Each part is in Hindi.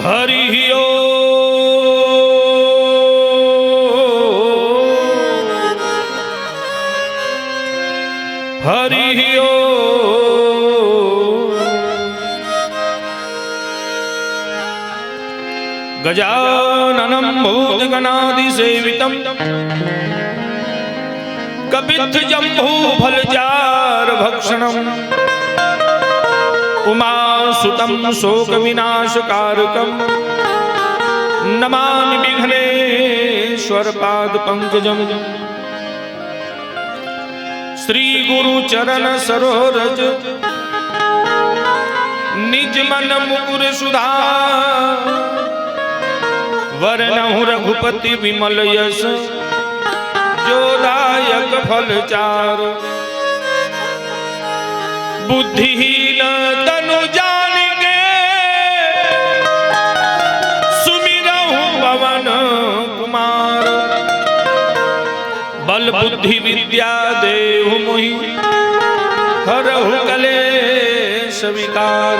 हरि ओम हरि ओम। गजाननं भूतगणाधिसेवितं कपित्थजम्बूफलचारभक्षणम् उमासुतं शोकविनाशकारकं नमामि विघ्नेश्वरपादपङ्कजं। श्रीगुरुचरण सरोरज निजमन मुकुर सुधा वरनहु रघुपति विमल यश जोदायक फलचार। बुद्धिहीन तनु जानिके सुमिरहु पवन कुमार। बल बुद्धि विद्या देहु मोहि हरहु कलेश विकार।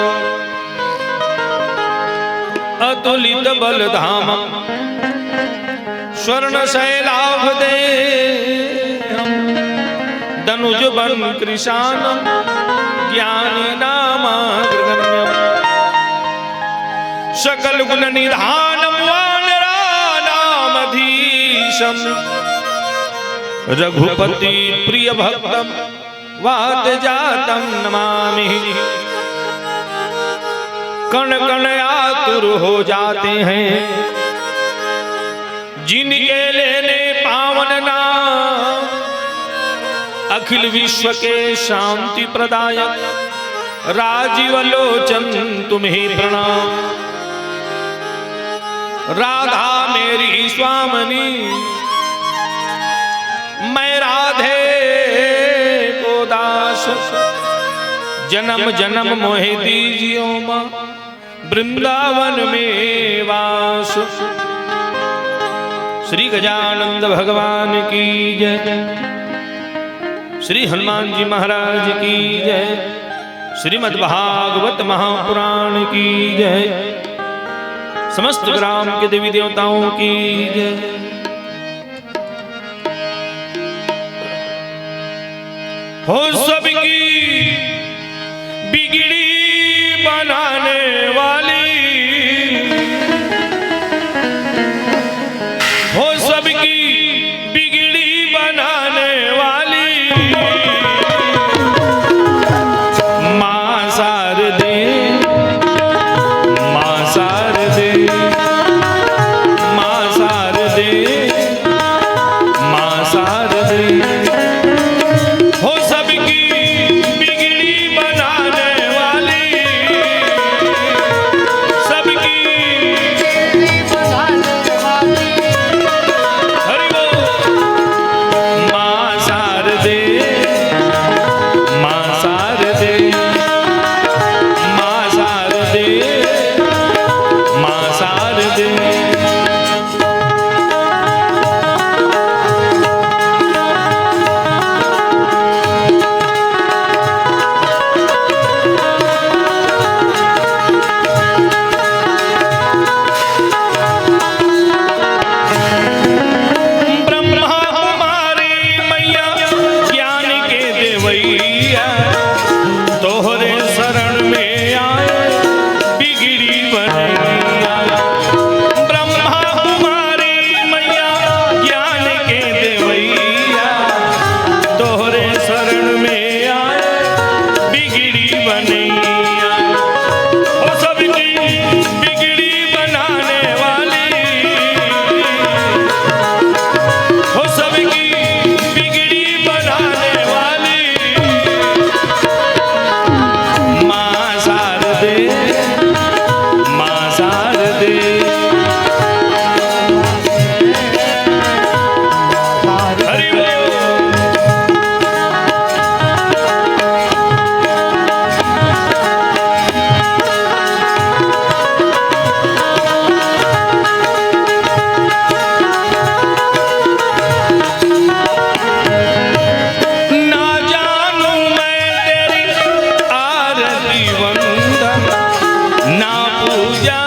अतुलित बल धाम स्वर्ण शैलाभ दे धनुज बन कृशान ज्ञानी नामाग्रगण्यम्। सकल गुण निधानम् वानराणामधीशम्। रघुपति प्रिय भक्तम् वात जातं नमामि। कण कण आतुर हो जाते हैं जिनके लेने पावन नाम। अखिल विश्व के शांति प्रदायक राजीव लोचन तुम्हें प्रणाम। राधा मेरी स्वामिनी मैं राधे को दास। जन्म जन्म मोहे दीजियो मां वृंदावन में वास। श्री गजानंद भगवान की जय। श्री हनुमान जी महाराज की जय। श्रीमद् भागवत महापुराण की जय। समस्त ग्राम के देवी देवताओं की जय। हो सबकी बिगड़ी बनाने वाली, हो सबकी बिगड़ी बनाने वाली मां शारदे, मां शारदे, मां शारदे, मां शारदे। हो सबकी बिगड़ी बनाने वाली, सबकी हरि बोल। मां शारदे, मां शारदे, मां शारदे, मां शारदे। ब्रह्मा कुमारी मैया ज्ञान के देवैया तोहरे शरण में आए बिगड़ी बनैया। ब्रह्मा कुमारी मैया ज्ञान के देवैया तोहरे शरण में आए बिगड़ी बनैया। हो सबकी बिगड़ी बनाने वाली, हो सबकी बिगड़ी बनाने वाली मां शारदे, मां शारदे। हरि बोल। ना जानू मैं तेरी आरती वंदन, ना पूजा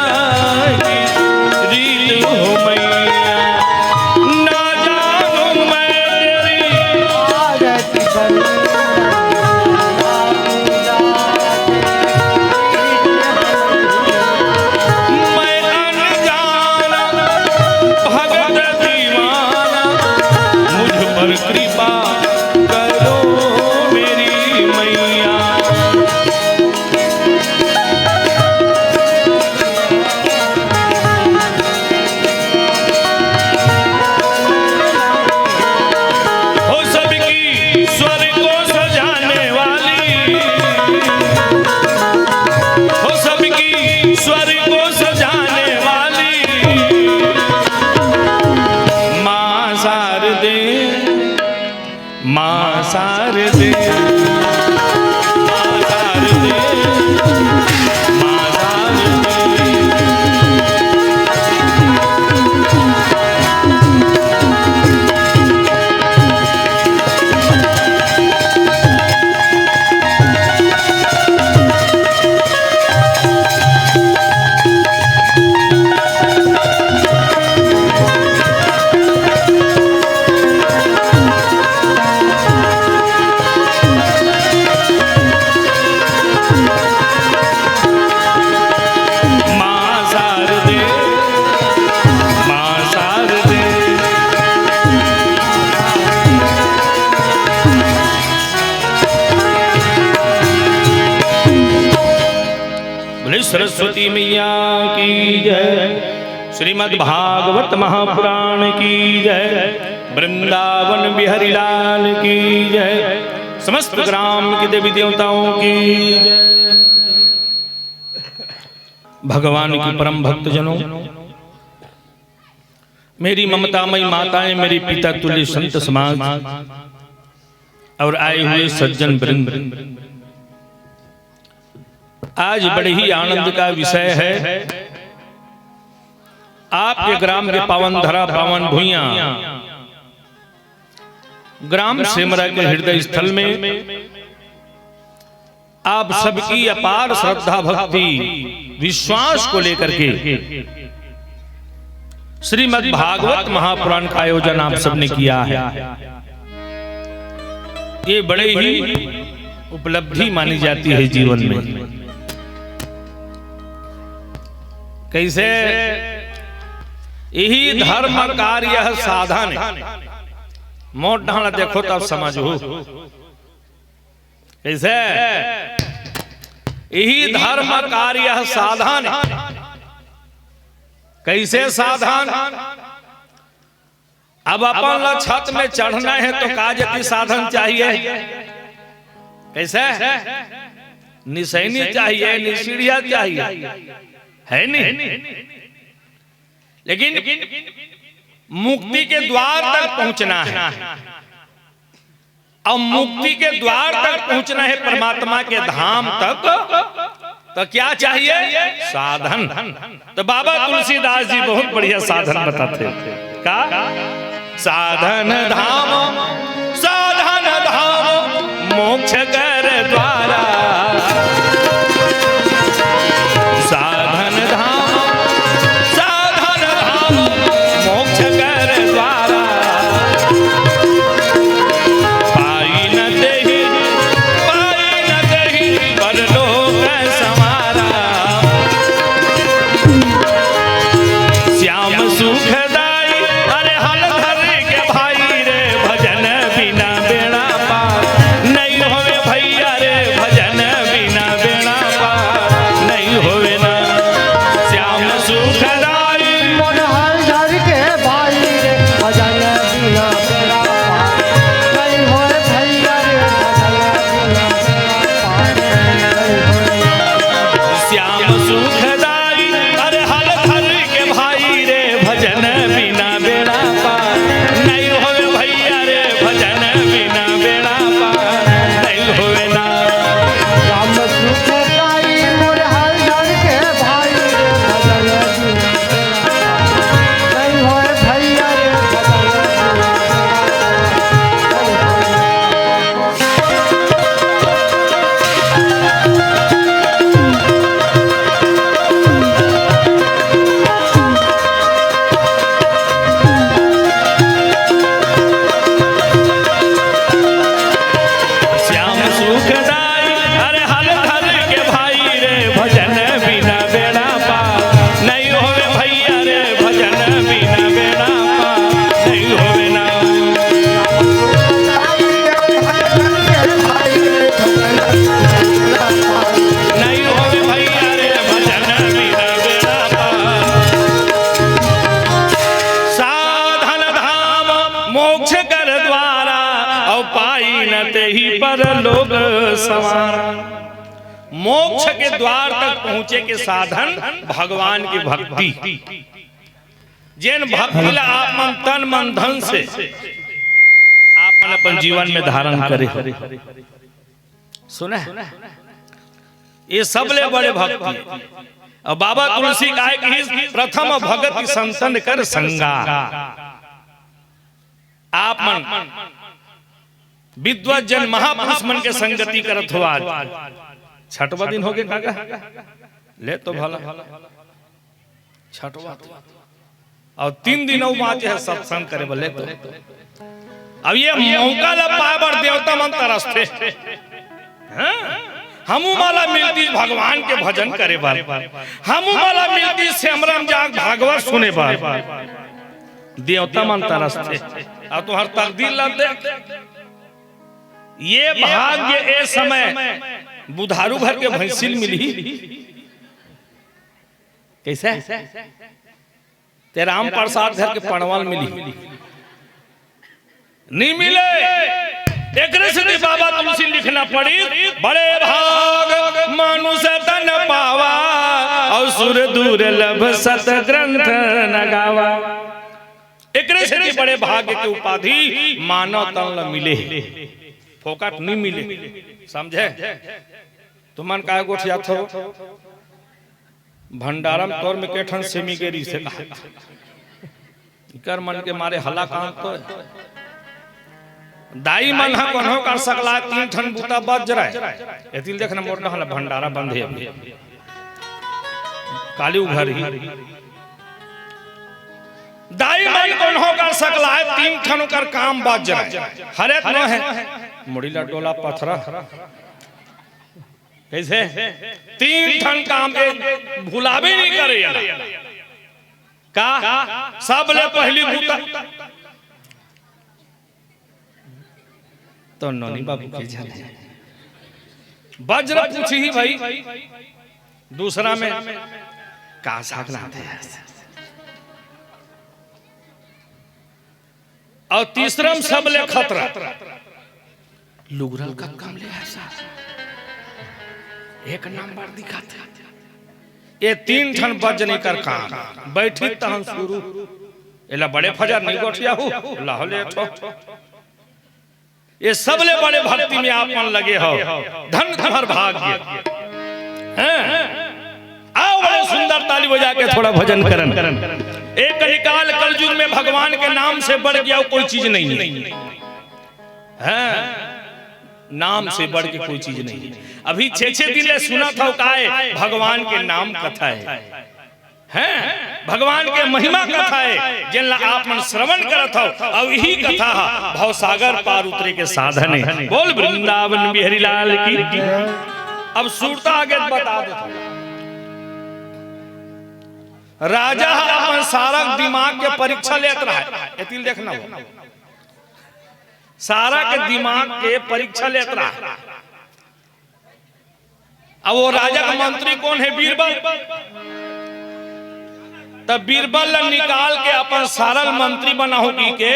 बोले सरस्वती मैया की जय। श्रीमद् भागवत महापुराण की जय। वृंदावन बिहारी लाल की जय। समस्त ग्राम के देवी देवताओं की जय। भगवान की परम भक्तजनों, मेरी ममतामयी माताएं, मेरी पिता तुल्य संत समाज और आए हुए सज्जन वृंद, आज बड़े ही आनंद का विषय है। आपके ग्राम के पावन धरा पावन भुइयां ग्राम सेमरा के हृदय स्थल में आप सबकी अपार श्रद्धा भक्ति विश्वास को लेकर के श्रीमद् भागवत महापुराण का आयोजन आप सबने किया है। ये बड़े ही उपलब्धि मानी जाती है जीवन में। कैसे? यही धर्म कार्य साधन। मोट ढाला देखो तब समझो। कैसे? यही धर्म कार्य साधन। कैसे साधन? अब अपन छत में चढ़ना है तो काजती साधन चाहिए। कैसे? निसैनी चाहिए, निसीढ़िया चाहिए, है नहीं? लेकिन मुक्ति के द्वार तक पहुंचना है। अब मुक्ति के द्वार तक पहुंचना है परमात्मा के धाम तक, तो क्या चाहिए? साधन। तो बाबा तुलसीदास जी बहुत बढ़िया साधन बताते थे। का? साधन धाम, साधन धाम मोक्ष कर द्वारा। साधन धाम, साधन धाम मोक्ष कर द्वारा। पाई न देहि परलोक समारा। श्याम सुखदाई अरे हल धर के भाई रे, भजन बिना बेड़ा पार नहीं होवे भैया रे, भजन बिना बेड़ा पार नहीं होवे ना। श्याम सुखदाई मन हल धर के भाई रे, भजन बिना बेड़ा पार नहीं होए भैया रे, भजन बिना बेड़ा पार नहीं होए। श्याम सुखदाई अरे हल धर के भाई रे, भजन बिना बेड़ा पार नहीं होवे भैया रे, भजन बिना बेड़ा पार नहीं होवे ना। राम सुख पाई मोर हल धर के भाई रे, भजन बिना बेड़ा पार नहीं होए भैया रे, भजन बिना श्याम सुखदाई अरे हल धर के भाई रे, भजन बिना बेड़ा पार नहीं होवे भैया रे, भजन बिना बेड़ा पार नहीं होवे ना। नहीं होवे भैया रे, भजन बिना बेड़ा पार। साधन धाम मोक्ष कर द्वारा, और पाई न तेहि पर लोग सवार। मोक्ष के द्वार तक पहुंचे के साधन भगवान की भक्ति। जिन भक्ति ला आप मन तन मन धन से आप मन अपन जीवन में धारण करे। सुने? ये सबले बड़े भक्ति। और बाबा तुलसी कहे कि प्रथम भगति संतन कर संगा। आप मन विद्वत जन महापुरुष मन के संगति करत हो। आज छठवा दिन हो गए काका, ले तो भला छठवा और 3 दिन है सत्संग करे बोले। तो अब ये मौका ला पावर देवता मन तरसते। हमू माला मिलती भगवान के भजन करे बार, हमू माला मिलती श्यामराम जाग भागवत सुने बार। देवता मन तरसते। अब तुम्हार तकदीर ला देख। ये भाग्य ए समय बुधारू घर के भैंसिल मिली कैसे ते राम प्रसाद धर के पणवाल मिली नहीं मिले। एक से बाबा तुलसी लिखना पड़ी, बड़े भाग मानुष तन पावा और सुर दूर लभ सत ग्रंथ न गावा। एक से बड़े भाग्य के उपाधि मानव तन मिले, फोकट नहीं मिले। समझे तुमन का गोठिया थो भंडारम तौर में केठन सेमी गेरी से कर मन के मारे हला काम तो दाई मन हा कोनो कर सकला 3 ठन बूता बज रहा एतिल देखना मोरना हला भंडारा बंधे काली उघर ही दाई मन कोनो कर सकला 3 ठन कर काम बज रहा हरे न है मुड़ीला डोला पथरा कैसे 3 ठन काम भुलावे नहीं करे यार का सब ले पहली बूता तो नौनी बाबू के जाने वज्र पूछी ही भाई दूसरा में का साग लाते हैं और तीसरा में सब ले खतरा लुगरल का कम ले ऐसा एक नंबर दिखाते ये 3 ठन बज नहीं कर काम बैठी तहन शुरू एला बड़े फजर नहीं गोठिया हो लाहौले ठो ये सब ले बड़े भक्ति में आप मन लगे हो धन तुम्हार भाग्य हैं। आओ बड़े सुंदर ताली बजा के थोड़ा भजन करन एक निकाल कलयुग में भगवान के नाम से बढ़ गया कोई चीज नहीं है, नाम से बढ़ के कोई चीज नहीं। अभी 6 दिन ले सुना था काय भगवान के नाम कथा है भगवान के महिमा कथा है जिनला आप मन श्रवण करत हो और यही कथा भवसागर पार उतरे के साधन है। बोल वृंदावन बिहारी लाल की। अब सूरता आगे बता दो राजा अपन सारा दिमाग के परीक्षा लेत रहा है एतिल देखना हो सारा के दिमाग के परीक्षा लेत रहा है। अब वो राजा का मंत्री कौन है बीरबल, तब बीरबल निकाल के अपन सारल मंत्री बना होगी के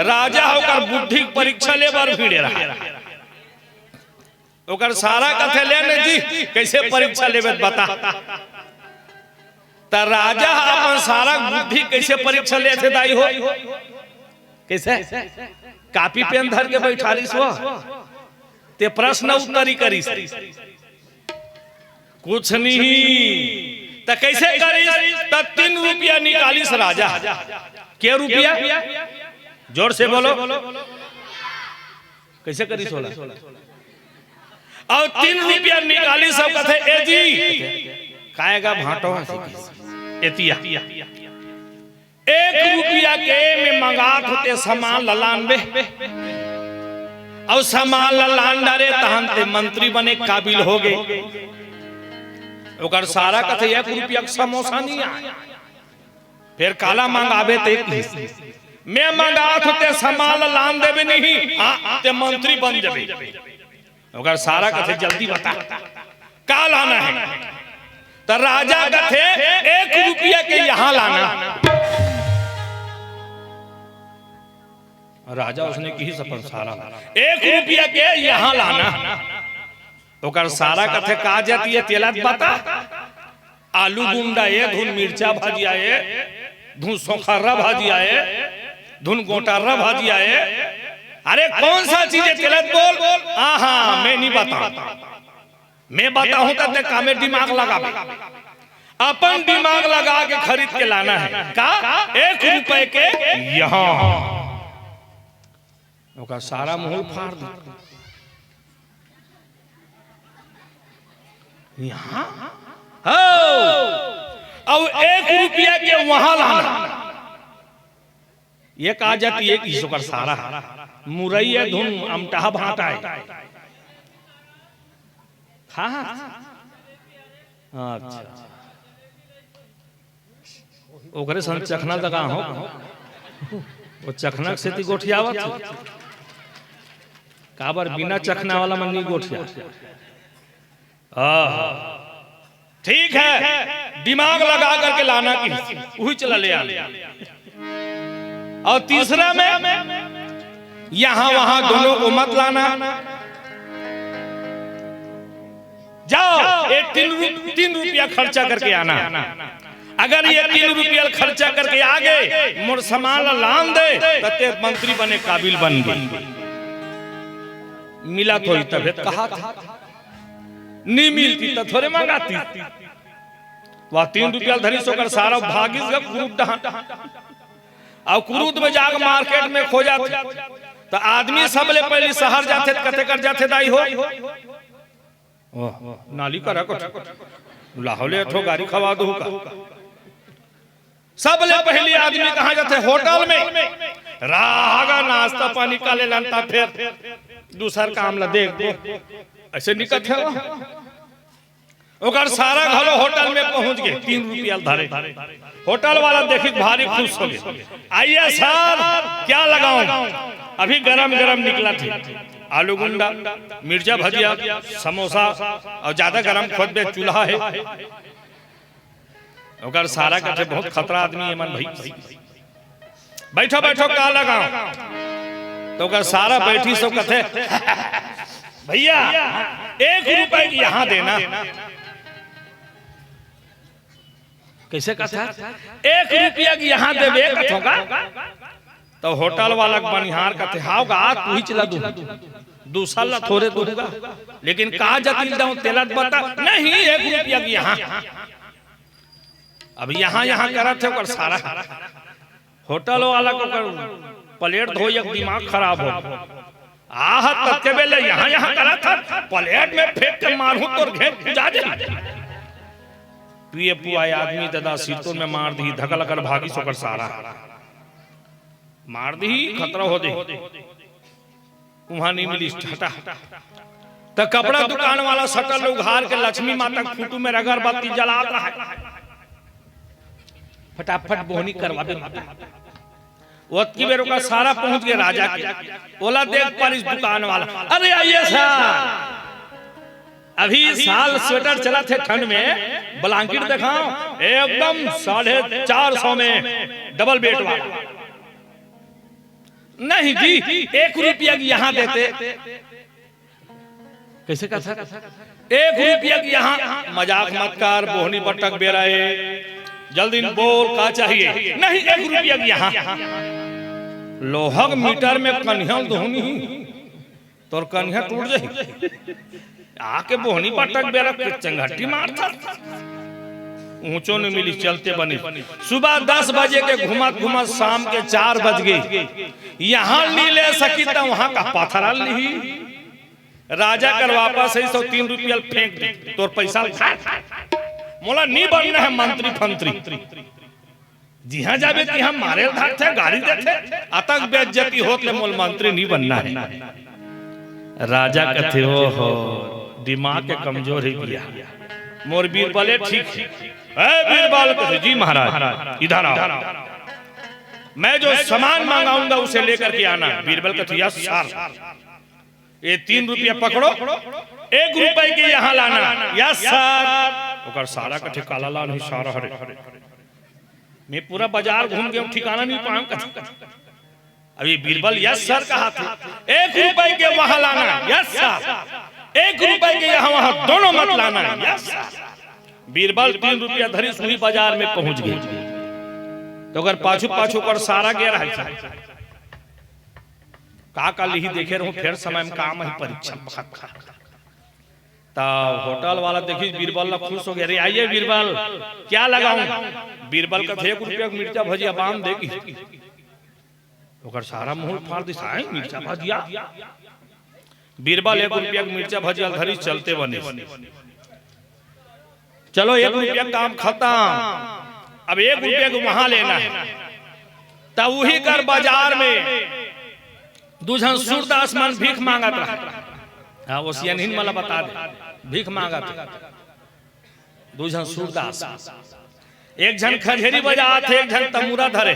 राजा होकर बुद्धि परीक्षा ले बार भिड़े रहा ओकर सारा कथे लेने जी कैसे परीक्षा लेवे बता त राजा अपन सारा बुद्धि कैसे परीक्षा ले थे दाई हो कैसे कॉपी पेन धर के बैठालिस हो ते प्रश्न उत्तरी करी कुछ नहीं तो कैसे करी तो 3 रुपया निकालिस राजा क्या रुपया जोर से बोलो कैसे करी 16 और 3 रुपया निकाली सब कथे ए जी खाएगा भाटो एतिया 1 रुपया के में मंगात होते सामान ललान बे और सामान ललान डारे तहन ते मंत्री बने काबिल हो गए ओकर सारा कथे 1 रुपया के समोसा नहीं आया फिर काला मंगावे ते मैं मंगात होते सामान लान देवे नहीं ते मंत्री बन जाबे ओकर सारा कथे जल्दी बता का लाना है तो राजा कथे 1 रुपया के यहाँ लाना राजा उसने की सपन सारा 1 रुपया के यहाँ लाना ओकर सारा कथे का जाती है तेला बता आलू गुंडा ये धुन मिर्चा भाजी आए धुन सोखरा भाजी आए धुन गोटारा भाजी आए अरे कौन सा चीज है तेलत बोल हाँ मैं नहीं बताऊं मैं बताऊं तो ते कामे दिमाग लगा अपन दिमाग लगा के खरीद के लाना है का 1 रुपए के यहाँ ओका सारा मुंह फाड़ दे यहाँ अब 1 रुपया के वहां लाना ये कहा जाती है कि कर सारा मुरई है धुन अमटा भाटा है हाँ अच्छा ओकरे सन चखना लगा हो वो चखना से ती गोठियावत काबर बिना चखना वाला मन नहीं गोठिया ठीक है दिमाग लगा करके लाना की वही चला ले आना। और तीसरा में यहां वहां दोनों को मत लाना। जाओ ये 3 रुपया खर्चा करके आना। अगर ये 3 रुपया खर्चा करके आ गए मोर सामान लान दे तो ते मंत्री बने काबिल बन गए। मिला थोड़ी तबियत कहा था, नहीं मिलती तो थोड़े मंगाती। वह 3 रुपया धरी सोकर सारा भागिस का कुरूद और कुरूद में जाकर मार्केट में खो जाते। तो आदमी सब ले पहले शहर जाते कथे कर जाते दाई हो नाली करा कुछ लाहौले अठो गाड़ी खवा दो का। सब ले पहले आदमी कहाँ जाते होटल में रागा नाश्ता पानी का ले लानता फिर दूसर काम ला देख दो ऐसे निकट है। ओकर सारा घलो होटल में पहुंच गए 3 रुपया धारे। होटल वाला देखी भारी खुश हो गए। आइए सर क्या लगाऊं? अभी गरम गरम निकला थे आलू गुंडा मिर्चा भजिया समोसा और ज्यादा गरम खुद में चूल्हा है। ओकर सारा कथे बहुत खतरा आदमी है मन भाई। बैठो बैठो का लगाऊं? तो ओकर सारा बैठी सो कथे भैया 1 रुपए की यहाँ देना। कैसे कथा 1 रुपया की यहाँ देवे कथोगा? तो होटल वाला बनिहार कथे हाओगा तू ही चला दूसरा ला थोड़े दूंगा लेकिन कहा जतिल दऊं तेलत बता नहीं 1 रुपया की यहाँ। अब यहाँ करा थे ओकर सारा होटल वाला को प्लेट धो एक दिमाग खराब हो आह तत्के बेले यहाँ करा था प्लेट में फेंक के मारूं तो घेर जा दे। पिए पुआए आदमी दादा सीतों में मार दी धकल कर भागी सोकर सारा मार दी खतरा हो दे। वहां नहीं मिली हटा तो कपड़ा दुकान वाला शटर उघार के लक्ष्मी माता फोटो में अगरबत्ती जला रहा है। फटाफट बोहनी करवा दे। की बेरों का सारा पहुंच गया राजा के। बोला देख पर इस दुकान वाला अरे आइए सर अभी साल स्वेटर चला थे ठंड में ब्लैंकेट दिखाओ एकदम 450 में डबल बेड वाला। नहीं जी 1 रुपया की यहाँ देते। कैसे कहा 1 रुपया की यहाँ? मजाक मत कर बोहनी बटक बेराए जल्दी बोल का चाहिए? नहीं 1 रुपया की यहाँ। लोहग मीटर में कन्हैया धोनी तोर कन्हैया टूट जाए आके बोहनी पटक बेरा चंगहटी मारता। ऊंचो ने मिली चलते बनी। सुबह 10 बजे के घुमत घुमत शाम के 4 बज गए। यहाँ नहीं ले सकी तो वहां का पथरा ली। राजा कर वापस 3 रुपया फेंक दे तोर पैसा मोला नहीं बनना है मंत्री फंत्री। जिहा जाबे कि हम मारे धार थे गाड़ी देते अतक बेइज्जती होते मोल मंत्री नहीं बनना है। राजा कथे हो दिमाग के कमजोर ही गया मोर बीरबल ठीक है। बीरबल कथे जी महाराज इधर आओ मैं जो सामान मांगाऊंगा उसे लेकर के आना। बीरबल कथे यस सर। ये 3 रुपया पकड़ो 1 रुपए के यहाँ लाना। Yes sir. ओकर सारा कथे काला लाल ही सारा हरे। मैं पूरा बाजार घूम गया ठिकाना नहीं पाऊंगा। अभी बीरबल यस सर कहा था 1 रुपए के वहां लाना। Yes sir. 1 रुपए के यहाँ वहां दोनों मत लाना। Yes sir. बीरबल 3 रुपया धरी सुई बाजार में पहुंच गए। तो अगर पाछू पाछू कर सारा गया रहा का लिही देखे रहूं फिर समय में काम है परीक्षा। होटल वाला देखी बीरबल ला खुश हो गया। अरे आइए बीरबल क्या लगाऊं? बीरबल का 1 रुपया मिर्चा भजिया बांध देगी। ओकर सारा मुंह फाड़ दिशा मिर्चा भजिया। बीरबल 1 रुपया मिर्चा भजिया धरी चलते बने। चलो 1 रुपया काम खत्म। अब 1 रुपया को वहां लेना है। तब वही कर बाजार में दूजन सूरदास मन भीख मांगा था। हाँ वो सियान मला बता दे भीख मांगा था दूजन सूरदास। एक जन खजरी बजा थे एक जन तमूरा धरे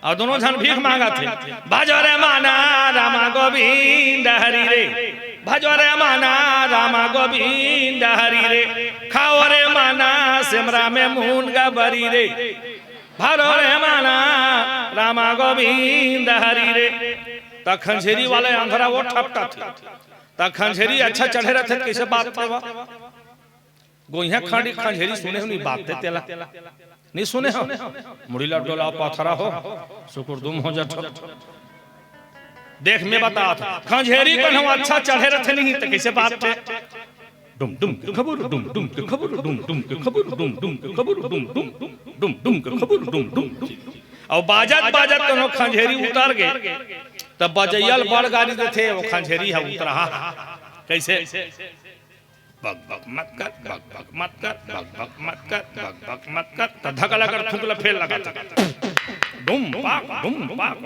और दोनों जन भीख मांगा थे। भजो रे माना रामा गोविंद हरि रे भजो रे माना रामा गोविंद हरि रे खाओ रे माना सिमरा में मून का बरी रे भरो रे माना रामा गोविंद हरि रे। त खंझेरी वाले आंधरा वो ठपटा थे त खंझेरी अच्छा चढ़े रहते कैसे बात थे गोइया खाड़ी खंझेरी सुने हो नहीं बात थे तेला नहीं सुने हो मुड़ीला डोला पाथरा हो शुक्र दुम हो जात देख मैं बता था खंझेरी कन हम अच्छा चढ़े रहते नहीं तो कैसे बात थे डुम डुम के खबर डुम डुम के खबर डुम डुम के खबर डुम डुम के खबर डुम डुम डुम डुम के खबर डुम डुम और बाजत बाजत तो खंझेरी उतर गए तब बजैयल बड़ गाड़ी दे थे वो खंझेरी है उतरा कैसे बग बग मत कर बग बग मत कर बग बग मत कर बग बग मत कर त धकला कर थुकला फेल लगा डुम पाक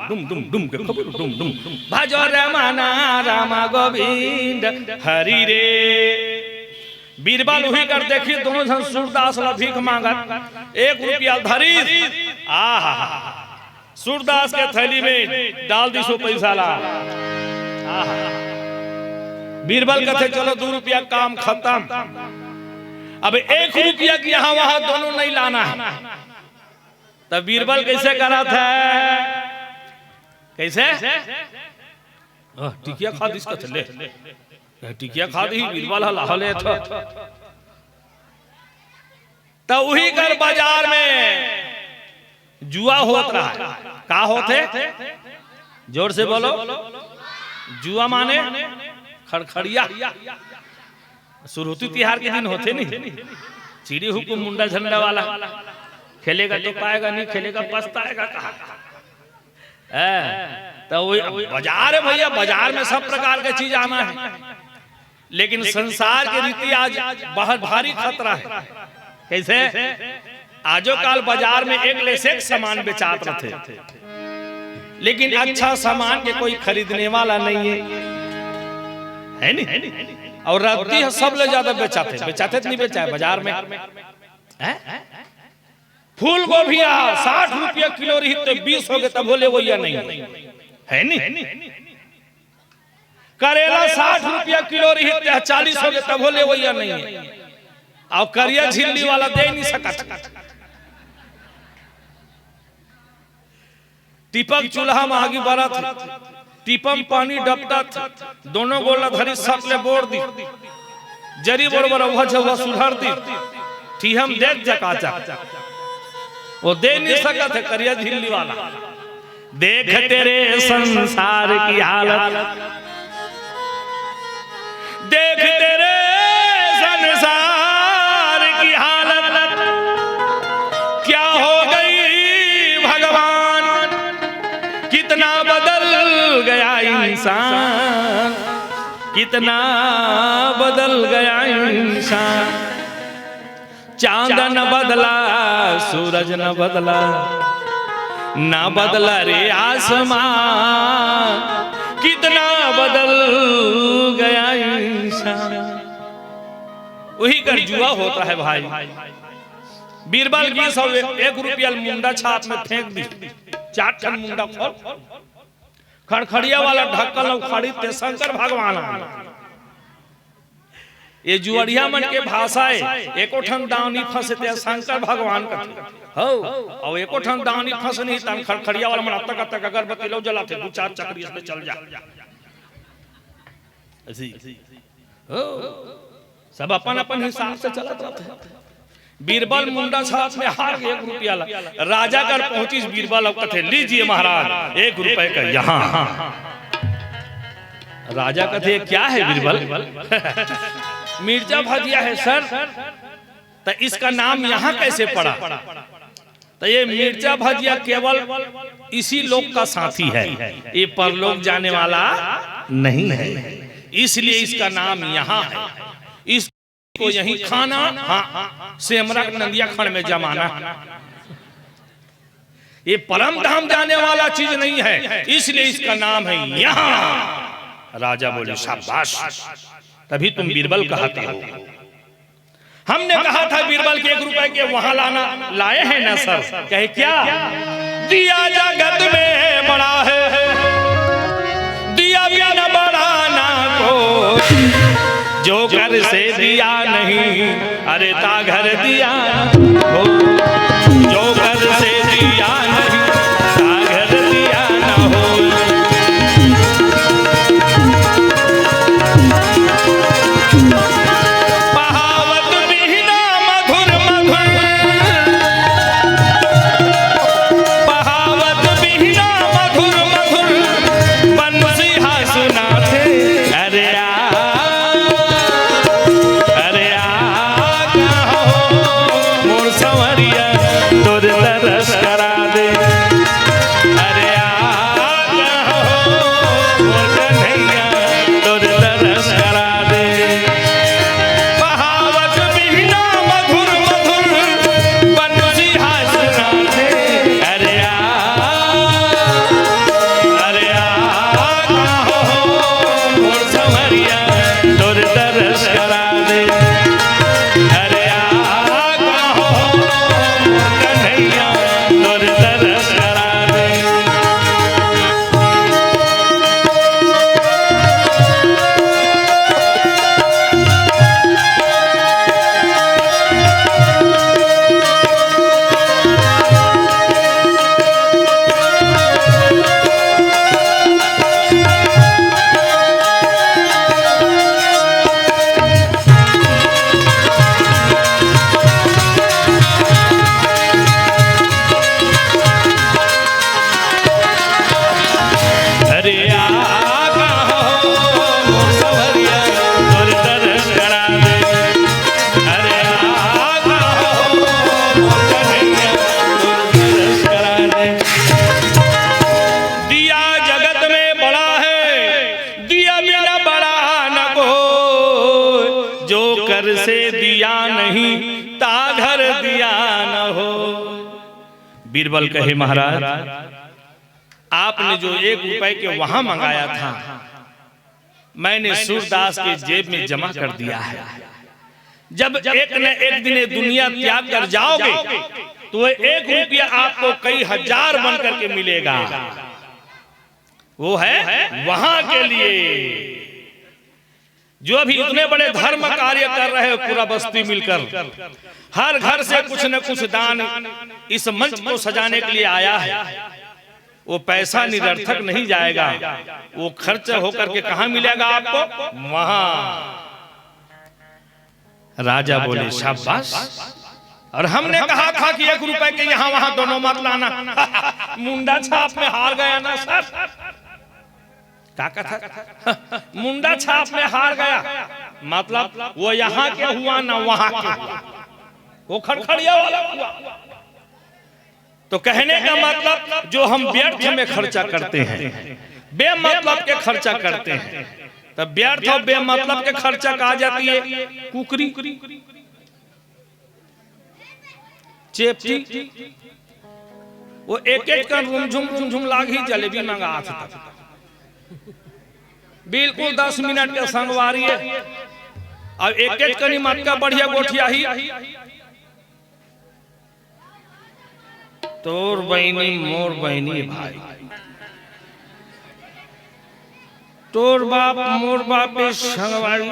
डुम डुम डुम के खबर डुम डुम भजो रमना रामा गोविंद हरि रे। बीरबल हुई कर देखी दोनों जन सूरदास ला भीख मांगत 1 रुपया धरी आहा सूरदास के थैली में डाल दी सो पैसा ला आहा बीरबल कहते चलो 2 रुपया काम खत्म अब 1 रुपया की यहाँ वहां दोनों नहीं लाना है। तब बीरबल कैसे करा था कैसे टिकिया खा दी चले टिकिया खा दी बीरबल हले तो वही कर बाजार में जुआ होत रहा है का होते जोर से बोलो जुआ माने खड़खड़िया सुरुती तिहार के दिन होते नहीं चिड़ी हुकुम मुंडा झंडा वाला खेलेगा तो पाएगा नहीं खेलेगा पछताएगा कहाँ तो वही बाजार है भैया बाजार में सब प्रकार की चीज आना है लेकिन संसार के रीति आज बहुत भारी खतरा है कैसे आजो काल बाजार में एक ले से एक सामान बेचात रहते लेकिन अच्छा सामान के कोई खरीदने वाला नहीं है नहीं और रद्दी है सब ले ज्यादा बेचाते नहीं बेचा है बाजार में फूल गोभी 60 रुपया किलो रही तो 20 हो गए तब बोले वो या नहीं है नहीं करेला 60 रुपया किलो रही 40 हो गए तब बोले वो या नहीं और करिया झिल्ली वाला दे नहीं सका टिपक चूल्हा महंगी बरत टिपम पानी डपटा दोनों गोला धरी सकले बोर दी जरी बरोबर वह सुधर दी ठीहम देख जकाचा वो दे नहीं सका थे करिया झिल्ली वाला देख तेरे संसार की हालत देख तेरे संसार की हालत क्या हो गई भगवान कितना बदल गया इंसान कितना बदल गया इंसान चांद न बदला सूरज न बदला ना बदला रे आसमान कितना बदल गया इंसान वही कर जुआ होता है भाई बीरबल की सब 1 रुपया मुंडा छाप में फेंक दी 4 टन मुंडा खोल खड़खड़िया वाला ढक्कन उखाड़ी ते शंकर भगवान ये जुअड़िया मन के भाषाए एको ठन दावनी फंसते शंकर भगवान का हो और एको ठन दावनी फंस नहीं तन खड़खड़िया वाला मन तक तक अगरबत्ती लो जलाते 2-4 चक्री इसमें चल जा ऐसी हो सब अपन अपन हिसाब से चलत रहते बीरबल मुंडा छाप में हार 1 रुपया ला राजा कर पहुंची बीरबल अब कथे लीजिए महाराज 1 रुपए का यहाँ राजा कथे क्या है बीरबल मिर्जा भजिया है सर तो इसका नाम यहाँ कैसे पड़ा तो ये मिर्जा भजिया केवल इसी लोक का साथी है ये परलोक जाने वाला नहीं है इसलिए इसका नाम यहाँ है इसको यही खाना सेमरा नदिया खंड में जमाना ये परम धाम जाने वाला चीज नहीं है इसलिए इसका नाम है यहाँ राजा बोले शाबाश तभी तुम बीरबल कहते हो हमने कहा था बीरबल के 1 रुपए के वहां लाना लाए हैं ना सर कहे क्या दिया जगत में बड़ा है दिया बिना बड़ा ना को जो कर से दिया नहीं, अरे ता घर दिया हो। जो कर से दिया नहीं, ता घर दिया न हो। बहावत बिना मधुर मधुर, बहावत बिना मधुर मधुर, बंसिहा सुनाते। अरे संवरिया तोर तरस करा दे। अरे मोर कन्हैया तोर तरस करा दे। बहावत बिना मधुर मधुर, बंसिहा सुनाते। अरे मोर संवरिया तोर तरस करा दे। से दिया नहीं, ता घर दिया न हो। बीरबल कहे महाराज, आपने जो 1 रुपए के वहां मंगाया था, मैंने सूरदास के जेब में जमा कर दिया है। जब एक न एक दिन दुनिया त्याग कर जाओगे, तो 1 रुपया आपको कई हजार बन करके मिलेगा। वो है वहां के लिए। जो अभी इतने बड़े धर्म कार्य कर रहे हो, पूरा बस्ती मिलकर, हर घर से कुछ न कुछ दान इस मंच को सजाने के लिए आया है। वो पैसा निरर्थक नहीं जाएगा, वो खर्च होकर के कहां मिलेगा आपको? वहां। राजा बोले शाबाश। और हमने कहा था कि 1 रुपए के यहां वहां दोनों मत लाना। मुंडा छाप में हार गया ना सर। क्या था? मुंडा छाप में हार गया, मतलब वो यहाँ के हुआ ना वहां के हुआ, वो खड़खड़िया वाला हुआ। तो कहने का मतलब, जो हम व्यर्थ में खर्चा करते हैं, बेमतलब के खर्चा करते हैं, तब व्यर्थ और बेमतलब के खर्चा कहा जाती है कुकरी, चेपटी। वो एक का रुमझुम लाग ही जलेबी मंगा था, बिल्कुल 10 मिनट के संगवारी है। और एक कनी मटका बढ़िया गोठिया ही। तोर बहनी मोर बहनी भाई, तोर बाप मोर बापे संगवारी,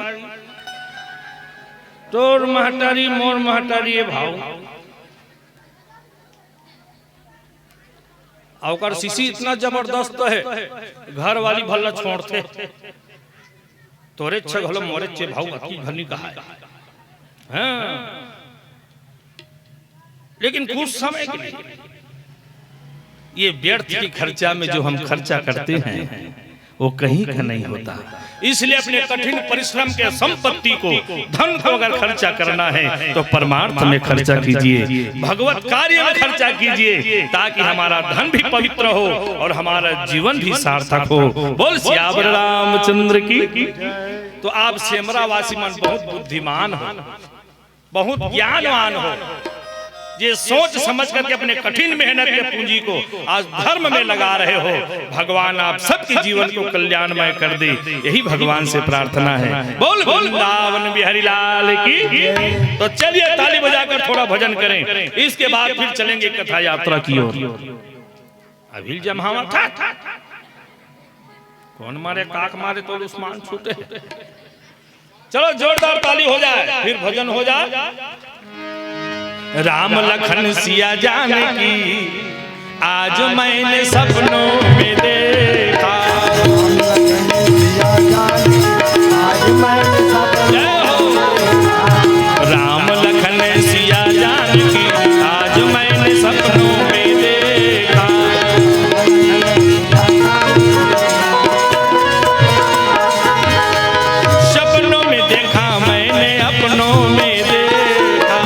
तोर महतारी मोर महतारी भाव। और शिशी इतना जबरदस्त है, घर वाली भल्ला छोड़ते। तोरे छे घलो मोरे छे भाव की भनी कहा है। हाँ। लेकिन कुछ समय के लिए ये व्यर्थ की खर्चा में जो हम खर्चा करते हैं, वो कहीं का नहीं होता। इसलिए अपने कठिन परिश्रम के संपत्ति को, धन को अगर खर्चा करना है तो परमार्थ में खर्चा कीजिए, भगवत कार्य में खर्चा कीजिए, ताकि हमारा धन भी पवित्र हो और हमारा जीवन भी सार्थक हो। बोल सियावर रामचंद्र की। तो आप सेमरावासी मन बहुत बुद्धिमान हो, बहुत ज्ञानवान हो, ये सोच समझ करके अपने कठिन मेहनत के पूंजी को आज धर्म में लगा रहे हो। भगवान आप सबके जीवन को कल्याणमय कर दे, यही भगवान से प्रार्थना है। बोल वृंदावन बिहारी लाल की। तो चलिए ताली बजाकर थोड़ा भजन करें, इसके बाद फिर चलेंगे कथा यात्रा की ओर। अभी जमावा था, कौन मारे काक मारे तो उस्मान छूटे। चलो जोरदार ताली हो जाए, फिर भजन हो जाए। राम लखन सिया जानकी आज मैंने सपनों में देखा। आज मैंने जय हो। राम लखन सिया जानकी आज मैंने सपनों में देखा। सपनों में देखा मैंने अपनों में देखा।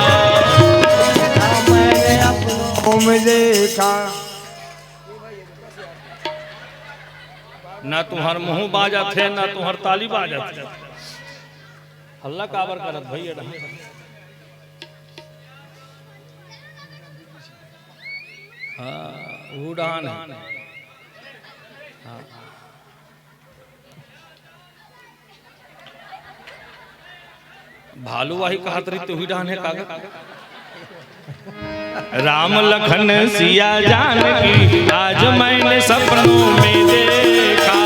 मैंने अपनों में देखा। ना तुम्हार मुंह बाजा थे ना तुम्हार ताली बाजा थे। हल्ला काबर करत भैया। हाँ उड़ान है। हाँ। भालू वाही कहत रही तो उड़ान है कागा। राम लखन सिया जानकी आज मैंने सपनों में देखा।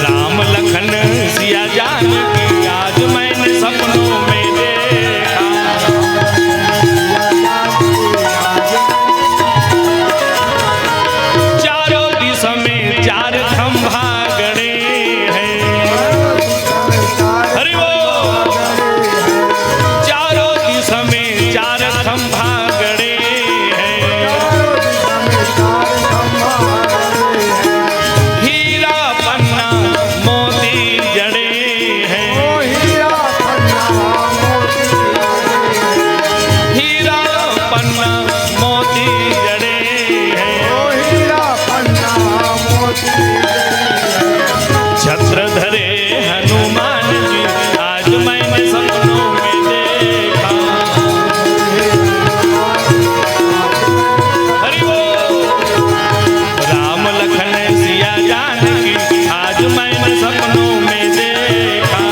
राम लखन सिया जानकी आज मैंने सपनों में देखा। चारों दिशा में चार खंभा गड़े हैं। हरि बोल। चारों दिशा में चार खंभा गड़े हैं। हीरा पन्ना मोती जड़े हैं। हीरा पन्ना मोती जड़े हैं। छत्र धरे हनुमान जी आज मैंने सपनों में देखा। हरि बोल। राम लखन सिया जानकी आज मैंने सपनों में देखा।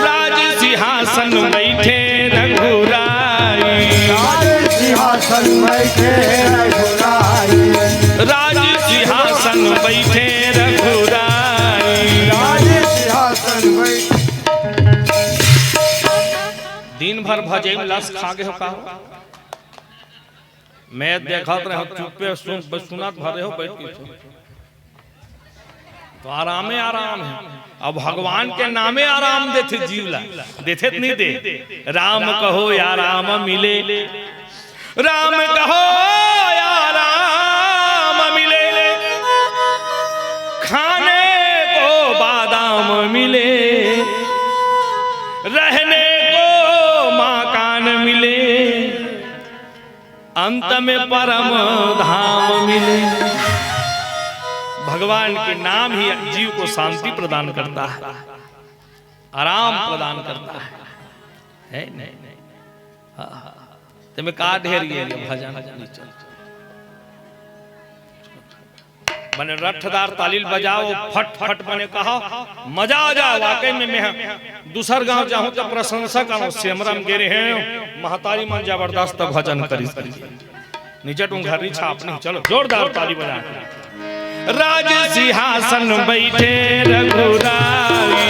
राज सिंहासन बैठे रघुराई। सिंहासन बैठे रघुराई। राज सिंहासन बैठे रघुराई। राज सिंहासन बैठे। दिन भर भजे में लस खा गए हो का। मैं देखत रहे चुप्पे सुनत भरे हो बैठ के। तो आरामे आराम है। अब भगवान के नामे आराम देते जीवला देते नहीं दे। राम कहो या राम मिले। राम कहो या राम मिले। खाने को बादाम मिले। रहने को मकान मिले। अंत में परम धाम मिले। भगवान के नाम ही जीव को शांति प्रदान करता है, आराम प्रदान करता है नहीं। तो मैं का ढेरिए भजन बने रठदार तालील बजाओ फट फट बने कहा मजा आ जाए। वाकई में मैं दूसर गांव जाऊं तो प्रशंसा करूं। सेमरम गिरे हैं महतारी मन जबरदस्त भजन करी नीचे तुम घर छाप नहीं। चलो जोरदार ताली बजा। राज सिंहासन बैठे रघुराई।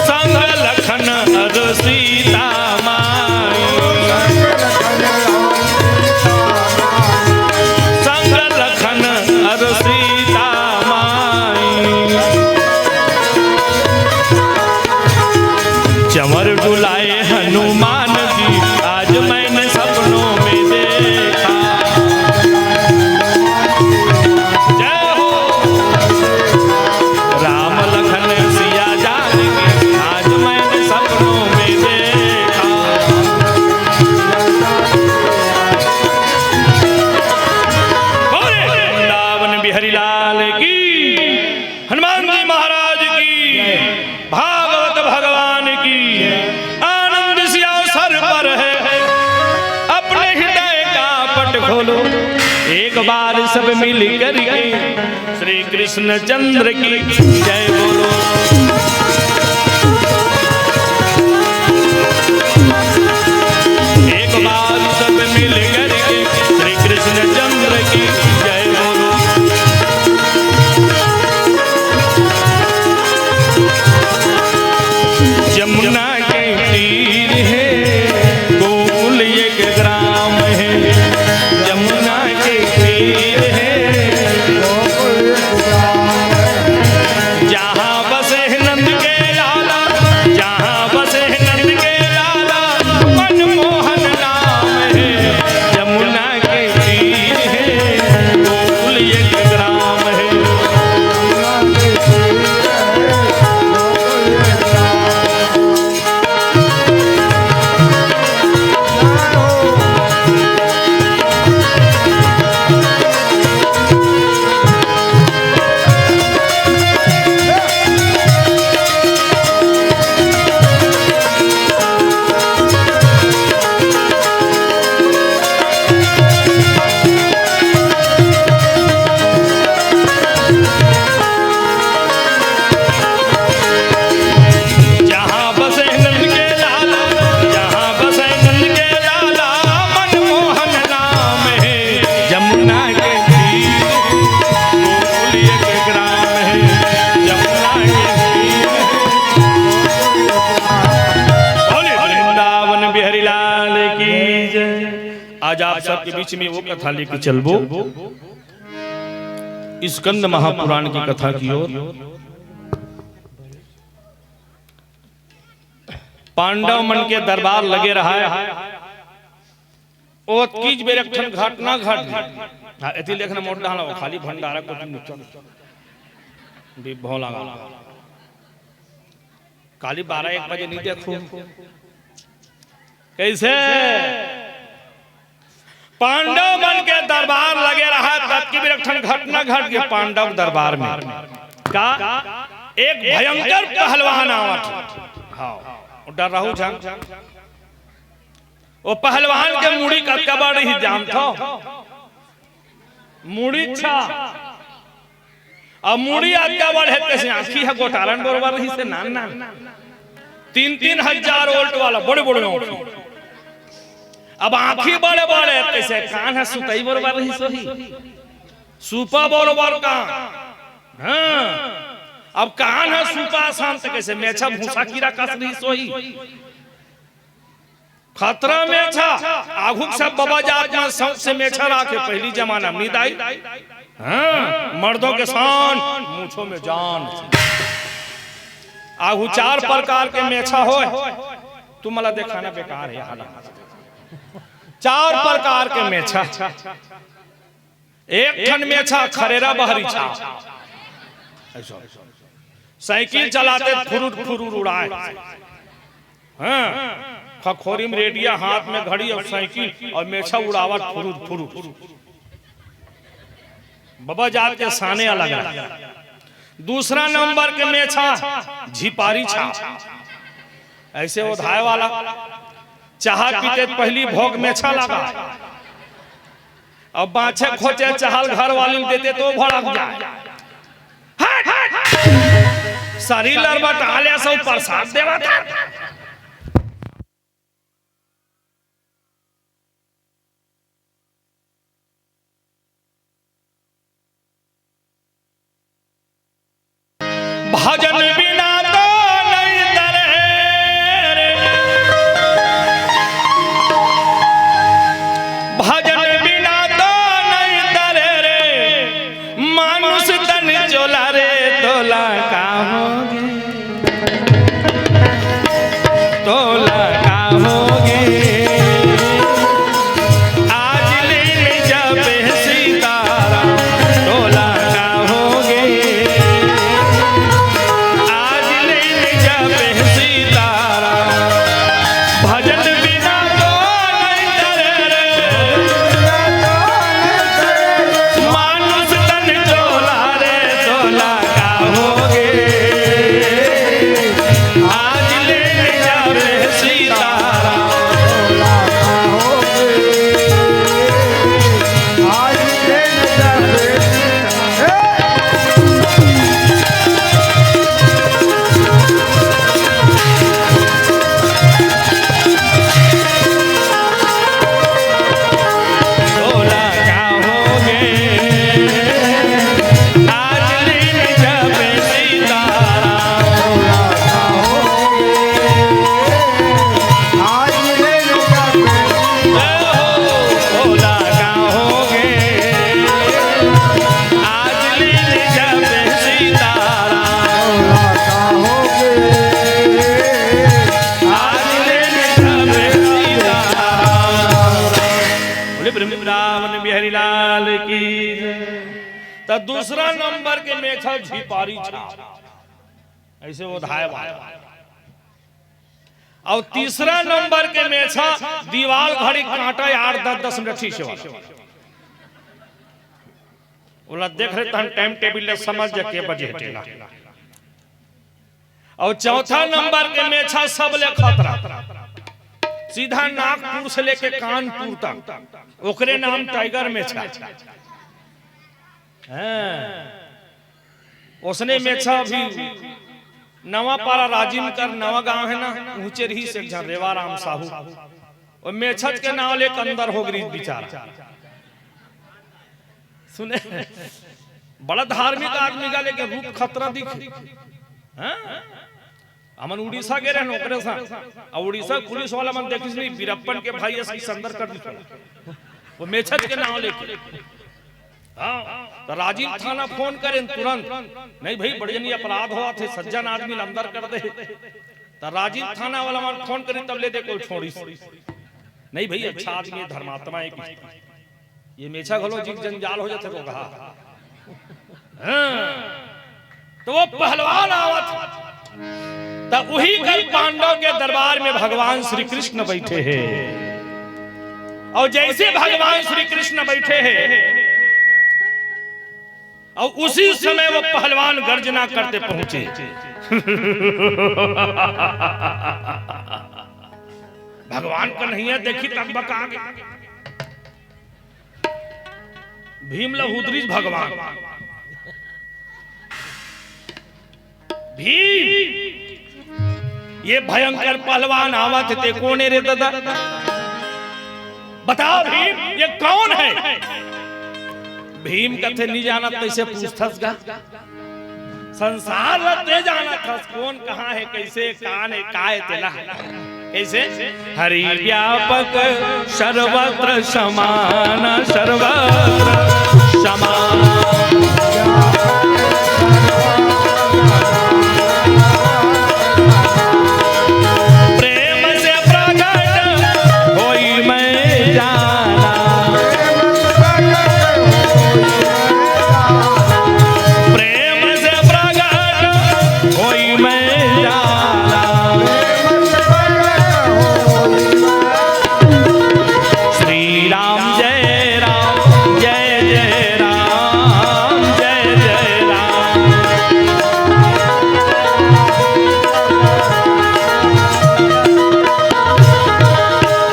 संग लखन और सीता माई। संग लखन और सीता माई। चमर डुलाए हनुमान जी आज मैंने सपनों में देखा। जय हो। राम लखन सिया जानकी आज मैंने सपनों में देखा। वृंदावन बिहारी लाल की, हनुमान जी महाराज की, भागवत भगवान की। आनंद से अवसर पर है अपने हृदय का पट खोलो। एक बार सब मिल करके श्री कृष्ण चंद्र की जय बोलो। आज आप सबके बीच में वो कथा लेके चलबो स्कंद महापुराण की कथा की ओर। पांडव मन के दरबार लगे रहा है, ओतकीज बेरक्षण घटना घट हां एति लेखना मोट डाला खाली भंडारा को भी भोला काली 12-1 बजे नहीं देखो कैसे पांडव मन के दरबार लगे रहा, तब की विलक्षण घटना घट गई पांडव दरबार में। का एक भयंकर पहलवान आवत, हाँ डर रहू जंग, वो पहलवान के मुड़ी का कबड़ ही जाम था, मुड़ी छा अब मुड़ी आज्ञा बढ़े कैसे आंखी है गोटालन बरोबर रही से नान नान 3-3 हजार वोल्ट वाला बड़े बड़े आंखी, अब आंखी बड़े बड़े कैसे कान है सुतई बरोबर रही सोही सुपा बरोबर का, हाँ अब कान है सुपा शांत कैसे मेछा भूसा कीड़ा कस रही सोही खतरा मेछा आघुक सब बाबा जात में सब से मेछा राखे पहली जमाना निदाई, हाँ मर्दों के शान मूछों में जान आगू 4 प्रकार के मेछा हो, तुम मला देखाना बेकार है हालात 4 प्रकार के मेछा। एक ठन मेछा खरेरा बहरी छा, साइकिल चलाते फुरुर फुरुर उड़ाए, हाँ खखोरी में रेडिया हाथ में घड़ी और साइकिल और मेछा उड़ावट फुरुर फुरुर बाबा जात के साने अलग है। दूसरा नंबर के मेछा झिपारी छा, ऐसे वो धाय वाला चाह पीते पहली भोग मेछा लगा, अब बाछे खोचे चाहल घर वाली देते तो भड़क जाए, शरीर लड़बट आले सब प्रसाद देवा था। भजन बिना तो नहीं तरे रे, भजन बिना तो नहीं तरे रे, मानुष तन चोला रे तोला का होगे, तोला का होगे, आज ले जब सीतारा तोला का होगे, तो दूसरा नंबर के मेछा झिपारी छा, ऐसे वो धाय और तीसरा नंबर के मेछा दीवाल घड़ी कांटा 8-10 मिनट से बोला देख रहे तहन टाइम टेबल समझ के बजे हटेला। और चौथा नंबर के मेछा सब ले खतरा, सीधा नागपुर से लेके कानपुर तक ओकरे नाम टाइगर मेछा, उसने मेछा भी नवा पारा राजिम कर नवा गांव है ना ऊंचे रही से रेवा राम साहू और मेछत के नाम ले अंदर हो गई बेचारा, सुने बड़ा धार्मिक आदमी का लेकिन रूप खतरा दिखे, हमन उड़ीसा के रहे नौकरे सा और उड़ीसा पुलिस वाला मन देखिस नहीं वीरप्पन के भाई ऐसे संदर कर दी वो मेछत के नाम लेके हाँ तो राजीव थाना फोन करें तुरंत नहीं भाई बड़े नहीं अपराध हुआ थे सज्जन आदमी अंदर कर दे तो राजीव थाना वाला मन फोन करें तब ले दे कोई छोड़ी नहीं भाई अच्छा आदमी धर्मात्मा है ये मेछा घलो जिग जंजाल हो जाते को कहा तो वो पहलवान आवत तब वही कल पांडव के दरबार में भगवान श्री कृष्ण बैठे हैं और जैसे भगवान श्री कृष्ण बैठे हैं और उसी समय वो पहलवान गर्जना करते पहुंचे भगवान का नहीं है देखी तक बका भीम लहूदरी भगवान भीम ये भयंकर पहलवान आवत थे कौन है रे दादा बताओ भीम ये कौन है भीम कथे नहीं जाना तैसे पूछथस गा संसार लते जाना था कौन कहाँ है कैसे कान है काय तेला कैसे हरि व्यापक सर्वत्र समान सर्वत्र समान प्रेम से प्रकट होई मैं जाना प्रेम से प्रकट होई मैं जाना श्री राम जय राम जय जय राम जय जय राम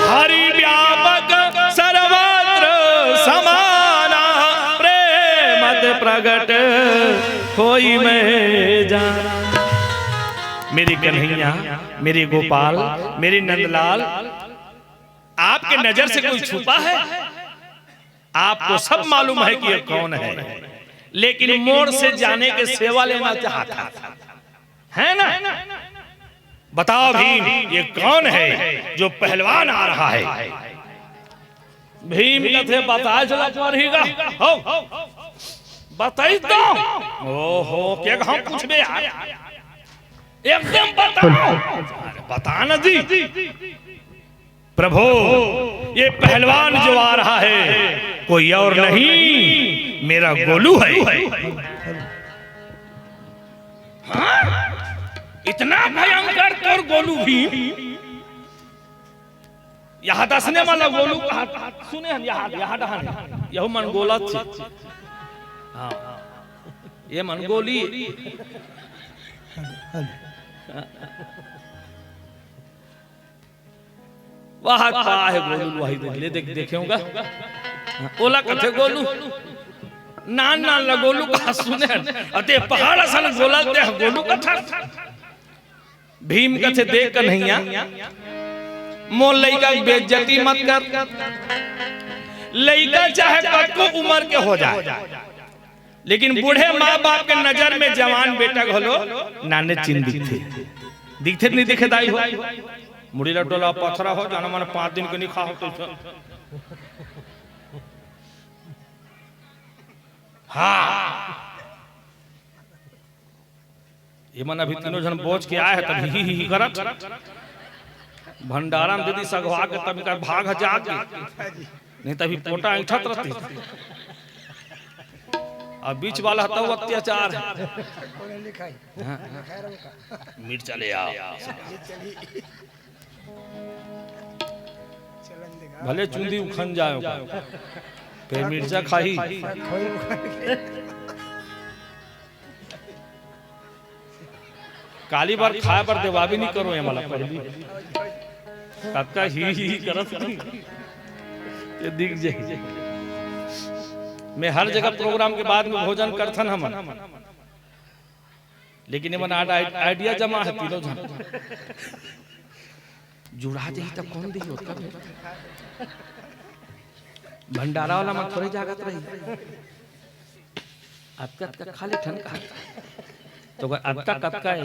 हरि व्यापक सर्वत्र समाना प्रेम प्रगट होई मैं जाना मेरी कन्हैया मेरी गोपाल मेरी नंदलाल आपके नजर से कोई छुपा है आपको सब मालूम है कि ये कौन है लेकिन मोड़ से जाने के सेवा लेना चाहता है ना बताओ भीम ये कौन है जो पहलवान आ रहा है भीम कथे बता चला चोरीगा हो बताई तो ओहो क्या हम पूछबे यार एकदम बताओ बताना जी प्रभु ये पहलवान जो आ रहा है कोई और नहीं मेरा गोलू है हाँ? इतना भयंकर तोर गोलू भी यहाँ दसने वाला गोलू कहा सुने हम यहाँ डहान यह मनगोला हाँ ये मनगोली वाह है गोलू वही ले देखेगा ओला कथे गोलू नान नान ला गोलू कहा सुने अते पहाड़ असन गोला दे गोलू कथा भीम कथे देख कर नहिया मोल लइका बेइज्जती मत कर लइका चाहे कतको उम्र के हो जाए लेकिन बूढ़े माँ बाप के नजर में जवान बेटा घलो नाने चिन्ह दिखते नहीं दिखे दाई हो मुड़ी लटोला पथरा हो जाना मन 5 दिन के नहीं खा हो हाँ ये मन अभी तीनों जन बोझ के आए हैं तब ही करत भंडारा में दीदी सगवा के तब का भाग जाग नहीं तभी पोटा ऐठत रहती अब बीच वाला तो अत्याचार मिर्चा ले आओ भले चुंदी उखन जाओ फिर मिर्चा खाई काली बार खाए पर देवा भी नहीं करो मला पहली कक्का ही करत ये दिख जाए मैं हर जगह प्रोग्राम के बाद में भोजन करथन हम लेकिन ये मन आइडिया जमा है तीनों जन जुड़ा दे तब कौन दी होता भंडारा वाला मत थोड़ी जागत रही अब तक खा ले ठन का तो अब तक कब का है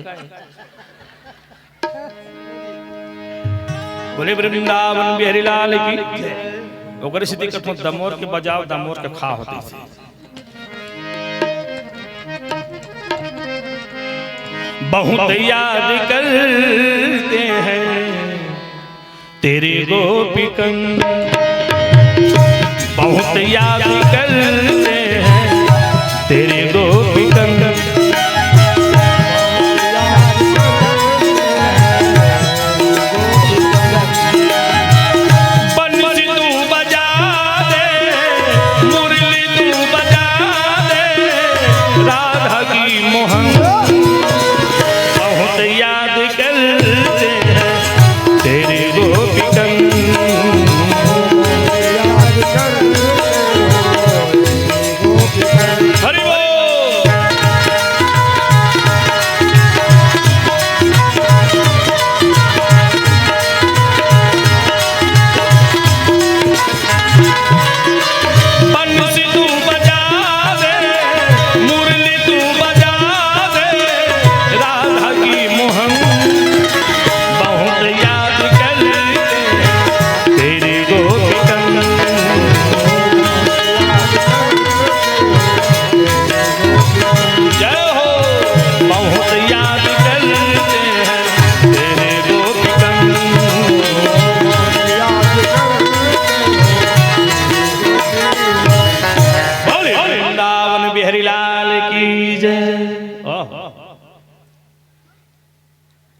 बोले वृंदावन बिहारी लाल की ओकर सिद्धि कठो दमोर के बजाव दमोर के खा होते थे। बहुत याद करते हैं तेरे गोपिकन, बहुत याद करते हैं तेरे गोपिकन।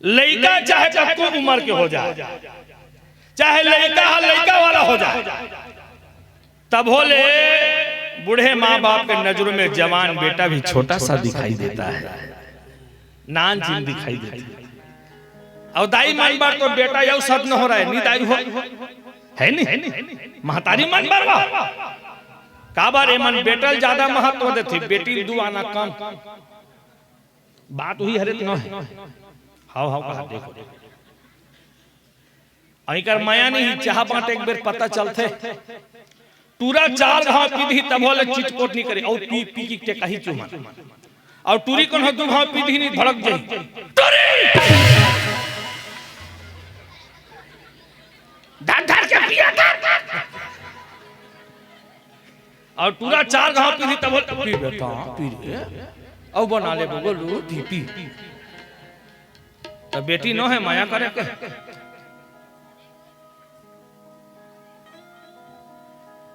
लड़का चाहे कतको उम्र के हो जाए, चाहे लड़का वाला हो जाए, तब होले बूढ़े माँ बाप के नजरों में जवान बेटा भी छोटा सा दिखाई देता है, नान चीन दिखाई देती है। और दाई मन बार तो बेटा यू सब न हो रहा है, नहीं दाई हो है नहीं महतारी मन बार का बार मन बेटल ज्यादा महत्व देती, बेटी दू आना कम। बात हुई हरे न है। हाउ हाउ कहा देखो अहिकर माया नहीं चाह बात एक बेर पता चलते टूरा चार घाव पीधी तब होले चिटकोट नहीं करे और पी पी की टे कही चुमा और टूरी कोन हो दू घाव पीधी नहीं धड़क जाई टूरी धड़ धड़ के पिया कर और टूरा चार घाव पीधी तब होले पी बेटा पी रे और बना ले बोलू पी तब बेटी नो है माया करे के।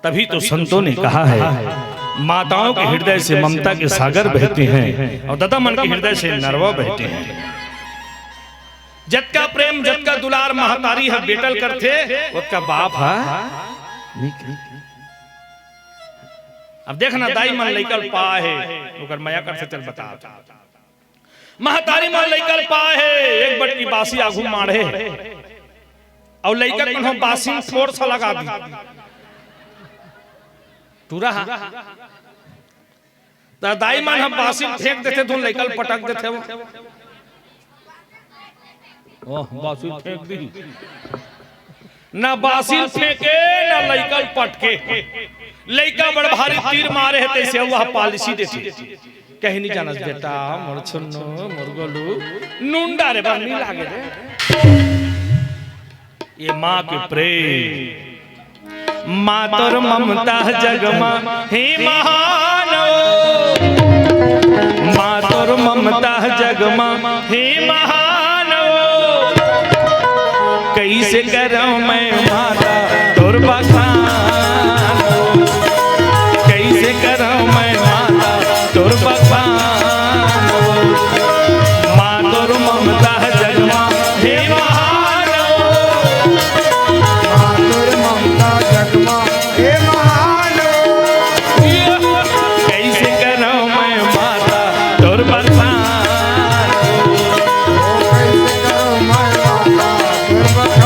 तभी तो संतों ने कहा है माताओं के हृदय से ममता के सागर बहते हैं और दादा मन के हृदय से नरवा बहते हैं। जत का प्रेम जत का दुलार महतारी है बेटल करते उसका बाप है। अब देखना दाई मन लेकर पा है ओकर माया कर से चल बता महतारी मन लेकर पा है एक बट की बासी आगू मारे और लेकर कन्हो बासी फोड़ सा लगा दी टूरा तो दाई मन हम बासी फेंक देते तो लेकर पटक देते वो ओह बासी फेंक दी ना बासी फेंके ना लेकर पटके लइका बड़ भारी तीर मारे है तैसे वह पॉलिसी देती कहीं नहीं जाना बेटा मोर छन्नो मोर गोलू नुंडा रे बनी लागे रे। ये माँ के प्रेम माँ तोर ममता जगमा हे महान माँ तोर ममता जगमा हे महान कैसे करूं मैं माता तोर बखान कैसे करूं मैं माता तोर बखान माँ तोर ममता जगमा हे महान माँ तोर ममता जगमा हे महान कैसे करूं मैं माता तोर बखान कैसे करूं मैं माता तोर बखान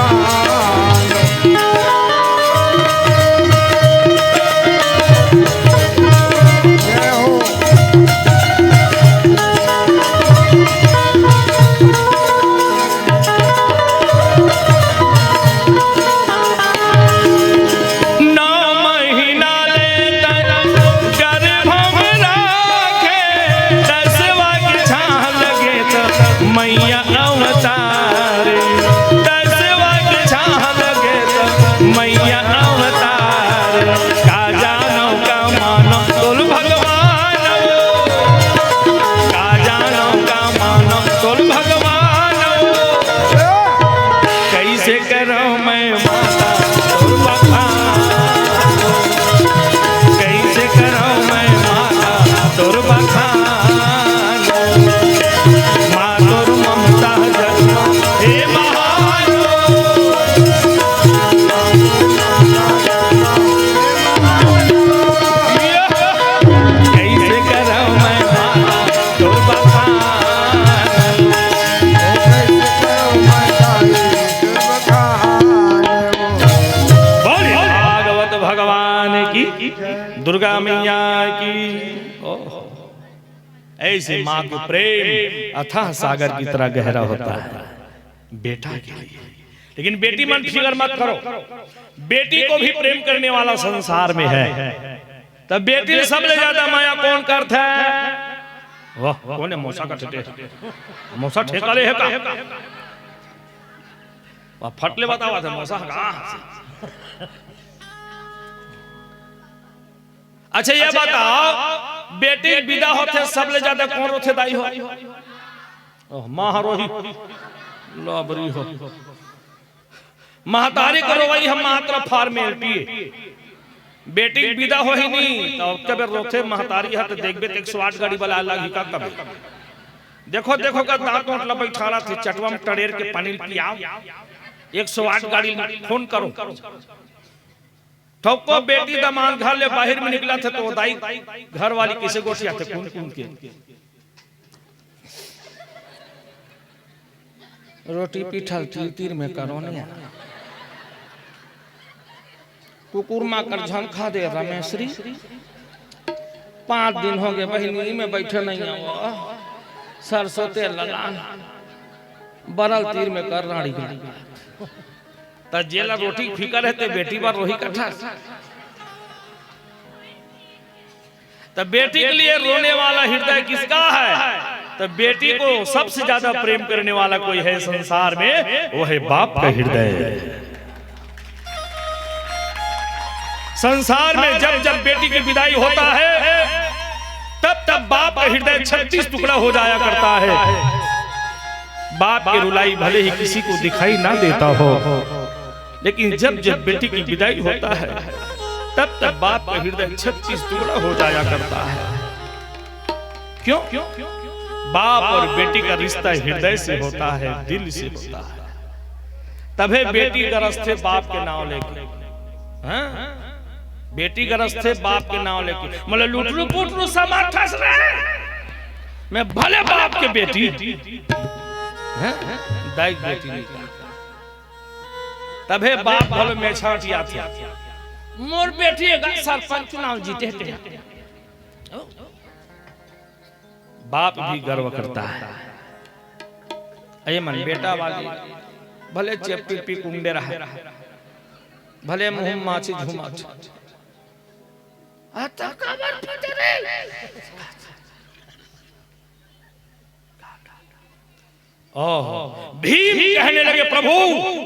भगवान की, दुर्गा मैया की। ओह, ऐसे माँ के प्रेम अथाह सागर की तरह गहरा होता है बेटा के लिए। लेकिन बेटी मन फिक्र मत करो, बेटी को भी प्रेम करने वाला संसार में है। तब बेटी ने सबसे ज्यादा माया कौन करता है? वाह, कौन है? मौसा का ठेके, मौसा ठेका ले है का? वाह, फटले बतावा था मौसा का। अच्छा ये बताओ, बेटी विदा होते सबले ज्यादा कौन रोथे दाई हो? ओह, मां रोही लाबरी हो। महतारी करो वही हम मात्र फॉर्मेलिटी। बेटी विदा हो ही नहीं तो कबे रोथे महतारी हाथ देखबे तो 108 गाड़ी वाला अलग ही का कबे। देखो देखो का दांत मतलब बैठाला थे चटवा में टड़ेर के पानी पियाओ, 108 गाड़ी फोन करो। ठोको बेटी दामाद घर ले बाहर में निकला था तो दाई घर वाली किसे गोठिया थे कौन कौन के रोटी पीठल तीर में करो नहीं। कुकुर माँ कर झंखा दे रमेश्वरी, 5 दिन हो गए बहिनी में बैठे नहीं हो। सरसों तेल लगान बरल तीर में कर राड़ी तो जेला रोटी फीका रहते बेटी बार रोही कट्ठा। तो बेटी के लिए रोने वाला हृदय किसका है? तो बेटी को सबसे ज्यादा प्रेम करने वाला कोई है संसार में, वो है बाप का हृदय। संसार में जब जब बेटी की विदाई होता है तब तब बाप का हृदय 36 टुकड़ा हो जाया करता है। बाप की रुलाई भले ही किसी को दिखाई ना देता हो, लेकिन जब जब बेटी की विदाई होता है तब तब बाप का हृदय 36 टुकड़ा हो जाया करता है। क्यों? बाप और बेटी का रिश्ता हृदय से होता है, दिल से होता है। तभी बेटी का रस्ते बाप के नाम लेके, बेटी का रस्ते बाप के नाम लेके मतलब लुटरू पुटरू सामान ठस रहे। मैं भले बाप के बेटी दाई बेटी नहीं का। तभी बाप भले में छाटिया था मोर बेटी सरपंच चुनाव जीते थे। बाप भी गर्व करता है। अये मन बेटा वाली भले चेपी पी कुंडे रहा, भले मुंह माची झुमा आता कबर फटरे। ओह, भीम कहने लगे प्रभु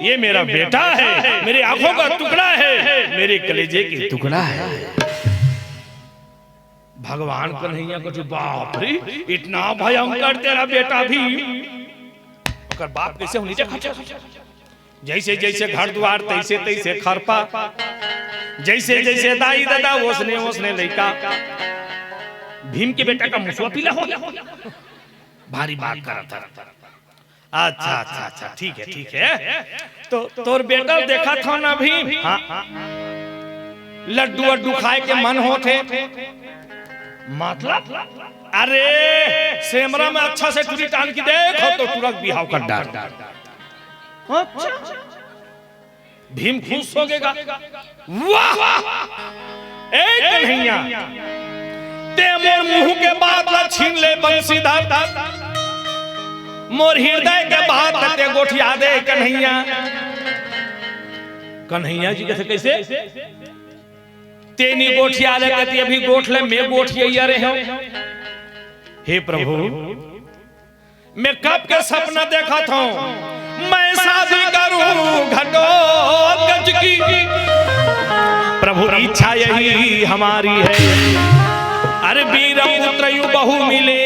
ये मेरा बेटा है, मेरी आंखों का टुकड़ा है, मेरे कलेजे की टुकड़ा है। भगवान कन्हैया को जो बाप रे इतना भयंकर तेरा बेटा भी अगर बाप कैसे होनी चाहिए। जैसे जैसे घर द्वार तैसे तैसे खरपा, जैसे जैसे दाई दादा ओसने ओसने लड़का। भीम के बेटा का मुसवा पीला हो गया, भारी बात कर रहा था। अच्छा अच्छा अच्छा ठीक है ठीक है। तो तोर बेटा देखा था ना भीम, लड्डू वड्डू खाए के मन होते मतलब अरे सेमरा में अच्छा से टूरी टांग की देखो तो तुरंत बिहाव कर डाल। अच्छा भीम खुश हो गएगा। वाह एक कन्हैया ते मोर मुंह के बात छीन ले बंसीधर, मोर हृदय के बात ते गोठिया दे कन्हैया। कन्हैया जी कैसे तेनी गोठिया ले कहती अभी गोठ ले मैं गोठिया रहे हो। हे प्रभु मैं कब के सपना देखा था मैं शादी करूं घटोत्कच की। प्रभु इच्छा यही हमारी है, अरे वीर पुत्र यु बहु मिले,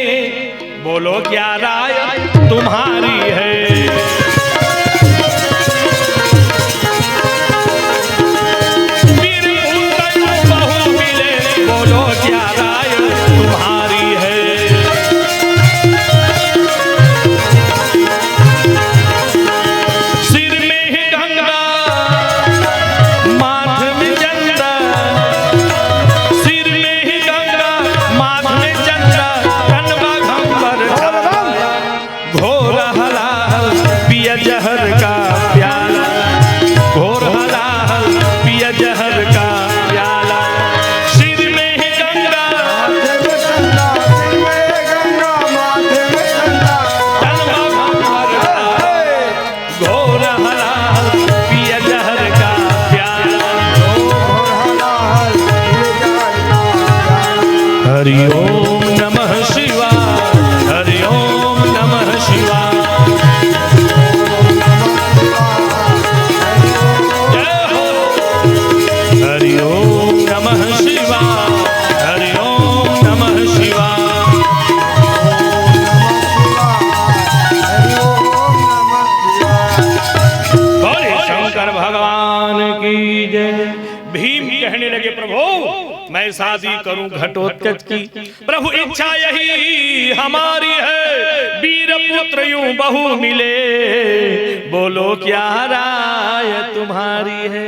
बोलो क्या राय तुम्हारी है। हरि ओम नमः शिवाय, हरि ओम नमः शिवाय। जय हो। हरि ओम नमः शिवाय, हरि ओम नमः शिवाय। बोले शंकर भगवान की जय। भीम कहने लगे प्रभु मैं शादी करूं घटोत्कच की, प्रभु इच्छा यही हमारी है, वीर पुत्र यूं बहु मिले, बोलो क्या राय तुम्हारी है।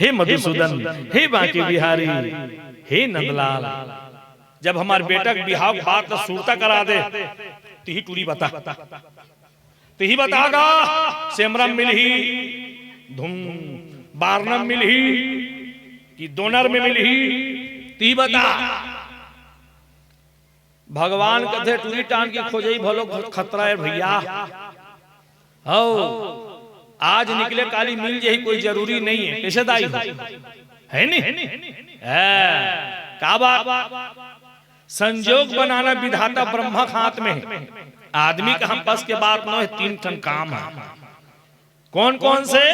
हे मधुसूदन, हे बांके बिहारी, हे नंदलाल, जब हमारे बेटा के बिहाव की बात सूरता करा दे तिही टूरी बता, तिही बतागा सेमरम मिलही धुम बारनम मिलही कि दोनर में मिलही, ती बता। भगवान कथे टूरी टान की खोजई भलो खतरा है भैया। हो आज निकले काली मिल यही कोई जरूरी नहीं है, कैसे दाई है नहीं का बात। संजोग बनाना विधाता ब्रह्मा के हाथ में है। आदमी का हम बस के बात न है, 3 टन काम है। कौन कौन से?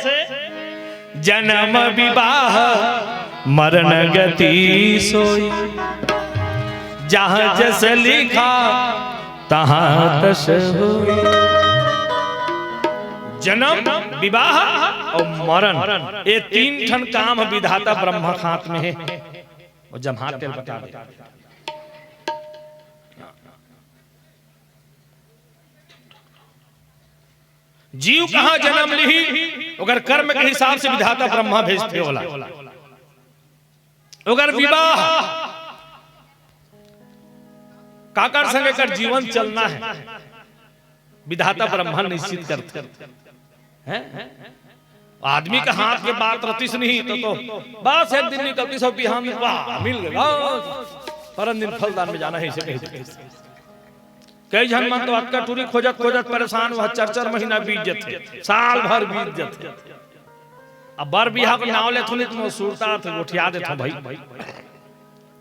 जन्म विवाह मरण गति सोई, जहां जस लिखा तहां तस होई। जन्म विवाह और मरण ये 3 ठन काम विधाता ब्रह्मा हाथ में है। और जब हाथ तेल बता दे जीव कहां जन्म ली, अगर कर्म के हिसाब से विधाता ब्रह्मा भेजते होला। अगर विवाह काकर संग कर जीवन चलना है, विधाता ब्रह्मा निश्चित करते हैं। आदमी का हाथ के बात रतीस नहीं तो बस एक दिन निकलती सब बिहान वाह मिल गया, परम दिन फलदान में जाना है। इसे कई जन मन तो अटका टूरी खोजत खोजत परेशान हुआ, 4-4 महीना बीत जाते, साल भर बीत जाते। अब बर बिहार को नाव ले थुनी तो सूरता थे उठिया देते भाई।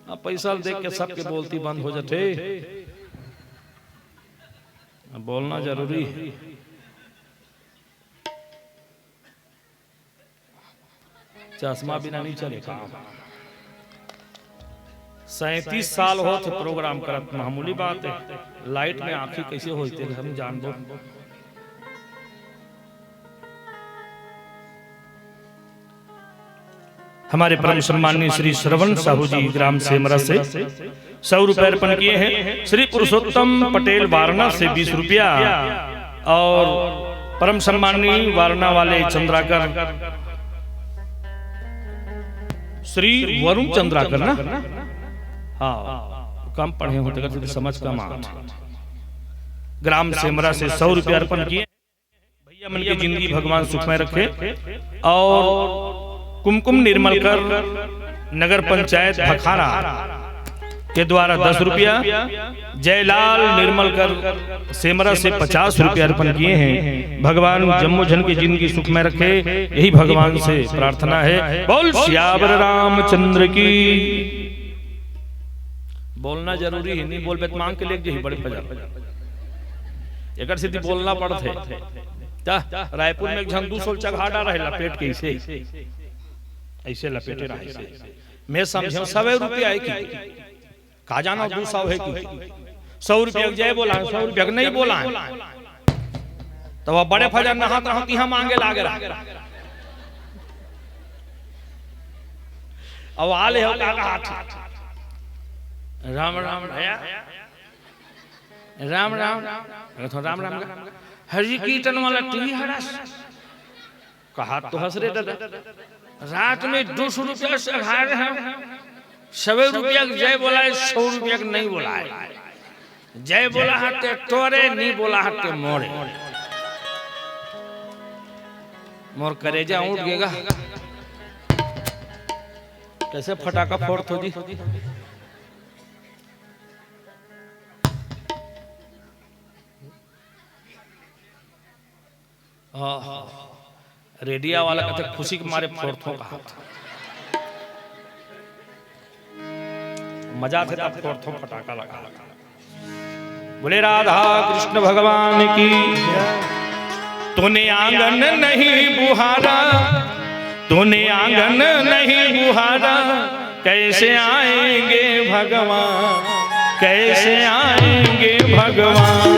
अब पैसा देख के सबके बोलती बंद हो जाते। अब बोलना जरूरी है। चश्मा बिना नहीं चले काम। 37 साल हो थे प्रोग्राम करत, मामूली बात है। लाइट में आंखें कैसे होते हम जान दो। हमारे परम सम्माननीय श्री श्रवण साहू जी ग्राम सेमरा से 100 रुपए अर्पण किए हैं। श्री पुरुषोत्तम पटेल वारणा से 20 रुपया, और परम सम्माननीय वारणा वाले चंद्राकर श्री वरुण चंद्राकर ना, हाँ कम पढ़े होते तो समझ कम आते। ग्राम सेमरा से 100 रुपया अर्पण किए। भैया मन की जिंदगी भगवान सुखमय रखे। और कुमकुम निर्मलकर नगर पंचायत भखारा के द्वारा 10 रुपया, जयलाल निर्मलकर सेमरा से 50 रुपया अर्पण किए हैं। भगवान जम्मू जन की जिंदगी सुखमय रखे, यही भगवान से प्रार्थना है। बोल श्यावर रामचंद्र की। बोलना जरूरी है, नहीं बोल पे मांग के लेके बड़े बाजार एक सिद्धि बोलना पड़ते। रायपुर में एक झन 200 चघाड़ा रहे लपेट के ऐसे लपेटे रहे। मैं समझ 100 रुपया है कि का जाना 200 है कि 100 रुपया जय बोला, 100 रुपया नहीं बोला है तो वह बड़े फजर नहात रहा कि हम मांगे लागे रहा। अब आले हो हाथ राम राम भैया, राम राम तो राम राम हरि कीर्तन वाला टी हरस कहा तो हंस रे दादा। रात में 200 रुपया से हार है, 100 रुपया जय बोला है, 100 रुपया नहीं बोला है। जय बोला हटे तोरे, नहीं बोला हटे मोरे। मोर करेजा उठ गएगा। कैसे फटाका फोड़ तो दी। रेडिया वाला कहते खुशी के मारे फोड़थों का हाथ। मजा थे तब थोड़ थोड़ फटाका लगा। बोले राधा कृष्ण भगवान की। तूने आंगन नहीं बुहारा, तूने आंगन नहीं बुहारा, कैसे आएंगे भगवान, कैसे आएंगे भगवान।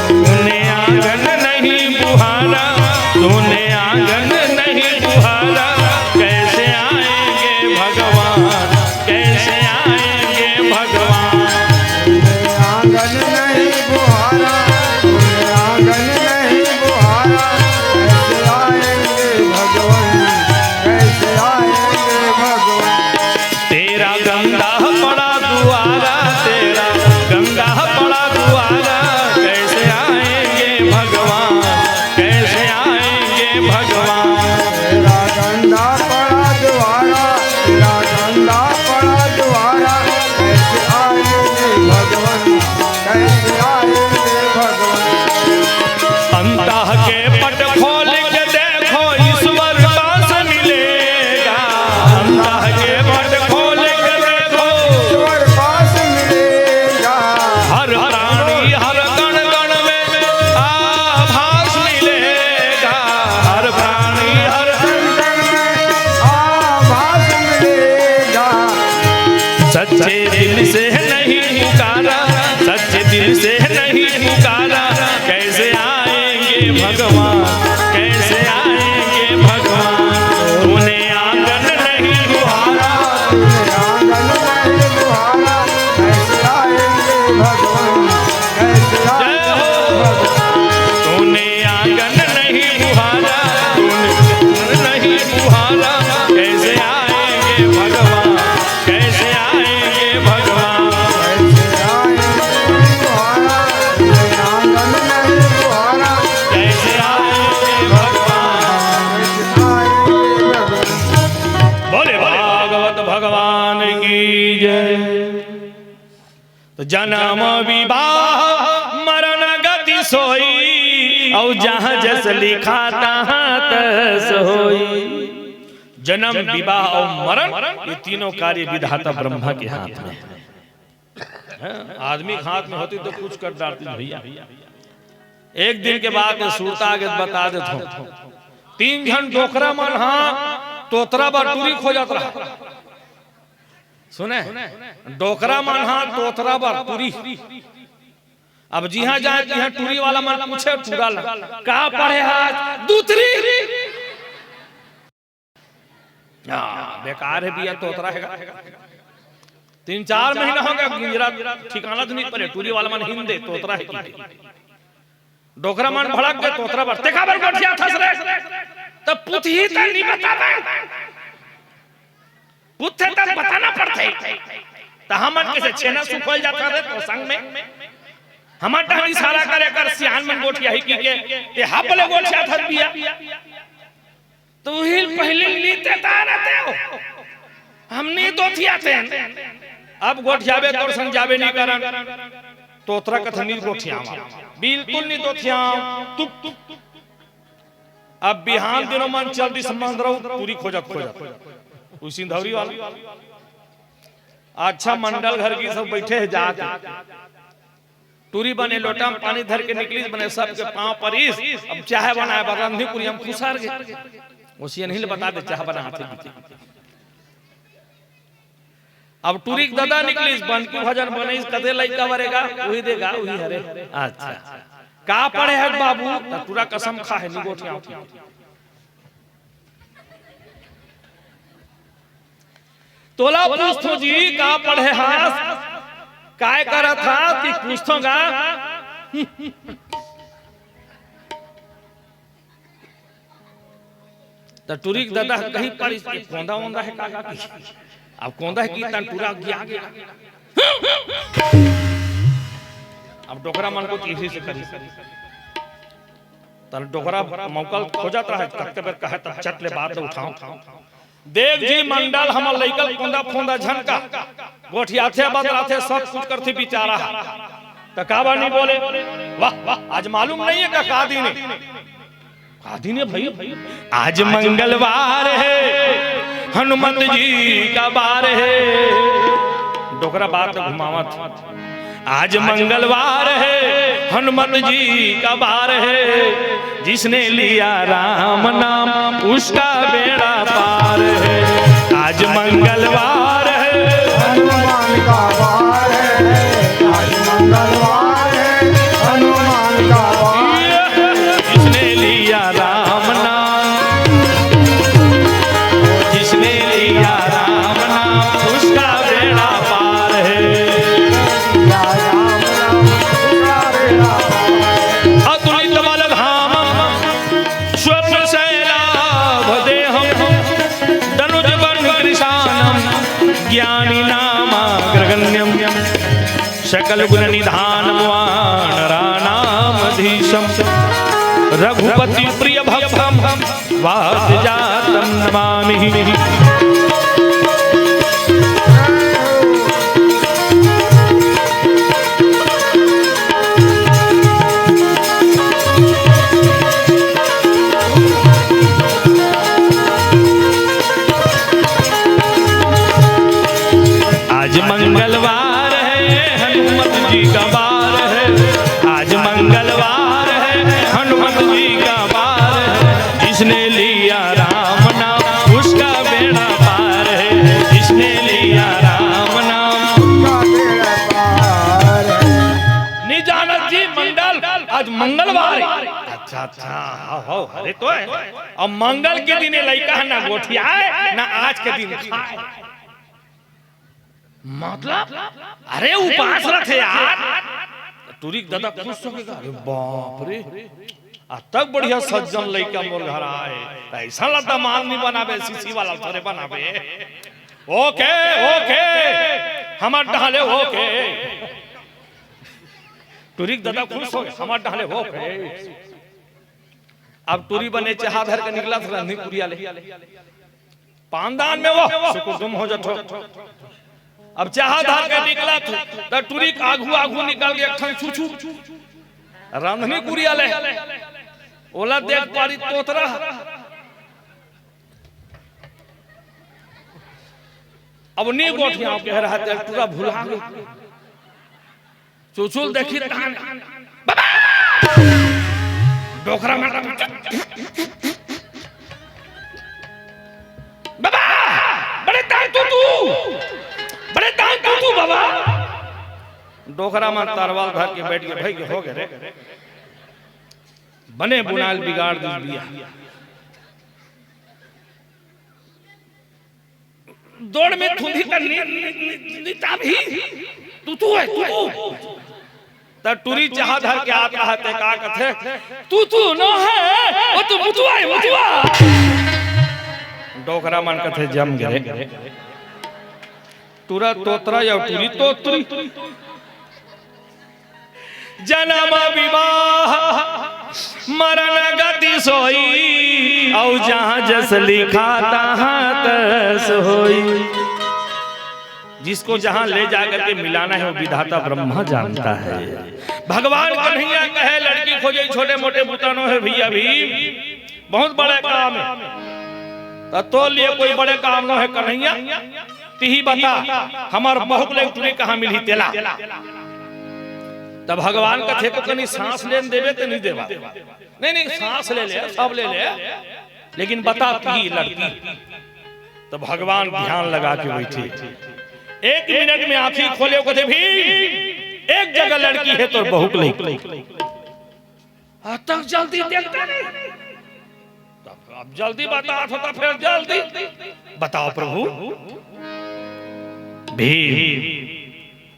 तूने आंगन नहीं बुहारा, तूने आंगन नहीं बुहारा, कैसे आएंगे भगवान, कैसे आएंगे भगवान। आंगन नहीं बुहारा, आंगन नहीं बुहारा, कैसे आएंगे भगवान, कैसे आएंगे भगवान। तेरा गंगा पड़ा दुआरा, तेरा गंगा पड़ा दुआरा, कैसे आएंगे भगवान, कैसे आएंगे भगवान। तेरा गंगा पड़ा द्वारा, तेरा गंगा पड़ा द्वारा, कैसे आएंगे भगवान, कैसे आएंगे भगवान। अंतः के पट खोल के देखो ईश्वर पास मिलेगा, अंतः के पट खोल के देखो ईश्वर पास मिलेगा। हर प्राणी हर कण कण में आभास मिलेगा, हर प्राणी हर अंदर में आभास मिलेगा। सच्चे दिल से नहीं पुकारा, सच्चे दिल से नहीं पुकारा, कैसे आएंगे भगवान, कैसे आएंगे भगवान। तूने आंगन नहीं बुहारा, तूने आंगन नहीं बुहारा, कैसे आएंगे भगवान, कैसे आएंगे भगवान। तूने आंगन नहीं बुहारा, तूने आंगन नहीं बुहारा, कैसे आएंगे भगवान, कैसे आएंगे भगवान। कैसे आएंगे बुहारा, तूने आंगन नहीं बुहारा, कैसे आएंगे भगवान। कैसे आएंगे भगवान। बोले भागवत भगवान की जय। तो जन्म विवाह मरण गति सोई, और जहां जस लिखा तहां तस होई। जन्म विवाह और मरण ये तीनों कार्य विधाता ब्रह्मा के हाथ में है। आदमी के हाथ में होती तो कुछ कर डालती भैया। एक दिन के बाद में सूरता आगे बता देता हूं, 3 घंटे डोकरा मन तोतरा बटूरी खोजत रहा। सुने डोकरा मन तोतरा बटूरी। अब जिहा जाए तिहा टूरी वाला मन पूछे टूरा ला का पढ़े आज दूतरी। बेकार है बिया तोतरा है। 3-4 महीना हो गया गुजरात ठिकाना तो नहीं पड़े। टूरी वाला मन हिंदे तोतरा है की डोकरा मन भड़क गए तोतरा बर देखा बर गोठिया थस रे तब पुत ही त नहीं बतावे पुत थे तब बताना पड़ते त हमन कैसे छेना सुखल जाता रे तो संग में हमर डहरी सारा करे कर सियान मन गोठिया ही की के ते हापले गोठिया थस बिया तो ही पहले लीते तारते हो हमने दोथिया थे अब गोठियाबे तोर संग जाबे नहीं करन तोतरा कथनी गोठिया बिल्कुल नहीं दोथिया तुप अब बिहान दिनों मन चलती संबंध रहो पूरी खोजत उसी सिंधौरी वाला अच्छा मंडल घर की सब बैठे है जाके टूरी बने लोटा में पानी धर के निकली बने सबके पांव परिस अब चाय बनाए बरंधी पूरी हम खुसार गए उसी नहीं बता दे चाय बना हाथे पीछे अब टूरी दादा निकली बन की भजन बने कदे लइका बरेगा वही देगा वही हरे अच्छा का पढ़े है बाबू टूरा कसम खा है निगोठिया तोला पूछतो जी का पढ़े हास काय करा था कि पूछतोगा तो टूरी दादा कहीं पर कोंदा वोंदा है काका की अब कोंदा है कि तन पूरा गया अब डोकरा मन को तीसरी से करी तन डोकरा मौका खोजत रहा तक बेर कहे तब चट ले बात उठाओ देव जी मंडल हमर लइकल कोंदा फोंदा झनका गोठिया थे बदला थे सब कुछ करथी बेचारा त काबा नहीं बोले वाह वाह आज मालूम नहीं है का दिन है भाई आज मंगलवार है हनुमत जी का बार है डोकरा बात घुमावत। आज मंगलवार है, हनुमत जी का बार है, जिसने लिया राम नाम उसका बेड़ा पार है। आज मंगलवार है, हनुमान का वार है, आज मंगलवार है, हनुमान का वार है। जिसने लिया राम नाम, जिसने लिया राम नाम उसका बेड़ा पार है। या राम नाम उसका बेड़ा पार है। अतुलित बल धाम स्वप्न शैलाभ देहम तनुज बन कृशानम ज्ञानी नामाग्रगण्यम सकल गुण निधान वानराणामधीशम रघुपति प्रिय भक्तम वासजातम नमामि। आज मंगलवार है, हनुमत जी का बार है। आज मंगलवार है, हनुमत जी का बार है, जिसने लिया राम नाम उसका बेड़ा पार है। जिसने लिया राम नाम उसका बेड़ा पार है। निजानत जी मंगल, आज मंगलवार है। अच्छा अच्छा, हो अरे तो है। अब मंगल के दिन लड़का ना गोठिया है ना आज के दिन खाए। मतलब अरे उपास रखे यार। टूरी दादा खुश हो गया, अरे बाप रे आज तक बढ़िया सज्जन लड़का मोर घर आए। ऐसा लता माल नहीं बनावे, सीसी वाला थोड़े बनावे। ओके ओके हमार डाले ओके। टूरी दादा खुश हो गया, हमार डाले ओके। अब टूरी बने चाहा धर के निकला था रंधी कुरिया ले पानदान में वो सुकुम हो जातो। अब चाहा धार के निकला तो टूरी आगू आगू निकल के अखन छुछू रांधनी कुरिया ले ओला देख पारी तोतरा। अब नी गोठिया कह रहा है पूरा भुला गया। चुचुल देखी बाबा डोकरा में बाबा बड़े ताई तू बड़े ताई तू बाबा। डोकरा में तरवाल धर के बैठ के भाई हो गए रे बने बुनाल बिगाड़ दी बिया। दौड़ में थूधी का नीता भी तू है तू त टूरी चाहा धर के आता है ते का कथे तू न है ओ तू मुतुआ है मुतुआ। डोकरा मन कथे जम गए टूरा तोतरा या टूरी तोतरी। जन्म विवाह मरण गति सोई औ जहां जस लिखा तहां तस होई। जिसको जहां ले जाकर के मिलाना है वो विधाता ब्रह्मा जानता है। भगवान कन्हैया कहे लड़की खोजे छोटे मोटे बुतानों है भैया भी बहुत बड़े काम है तो लिए कोई बड़े काम न है कन्हैया तिही बता हमार बहु ले तुरे कहां मिली तेला। तब भगवान का थे को कनी सांस लेन देवे तो नहीं देवा नहीं सांस ले ले सब ले ले लेकिन बता तिही लड़की। तो भगवान ध्यान लगा के बैठे 1 मिनट में आंखें खोले कहते भी एक जगह लड़की है तो बहु नहीं तक जल्दी देखता नहीं। अब जल्दी बता तो फिर जल्दी बताओ प्रभु। भी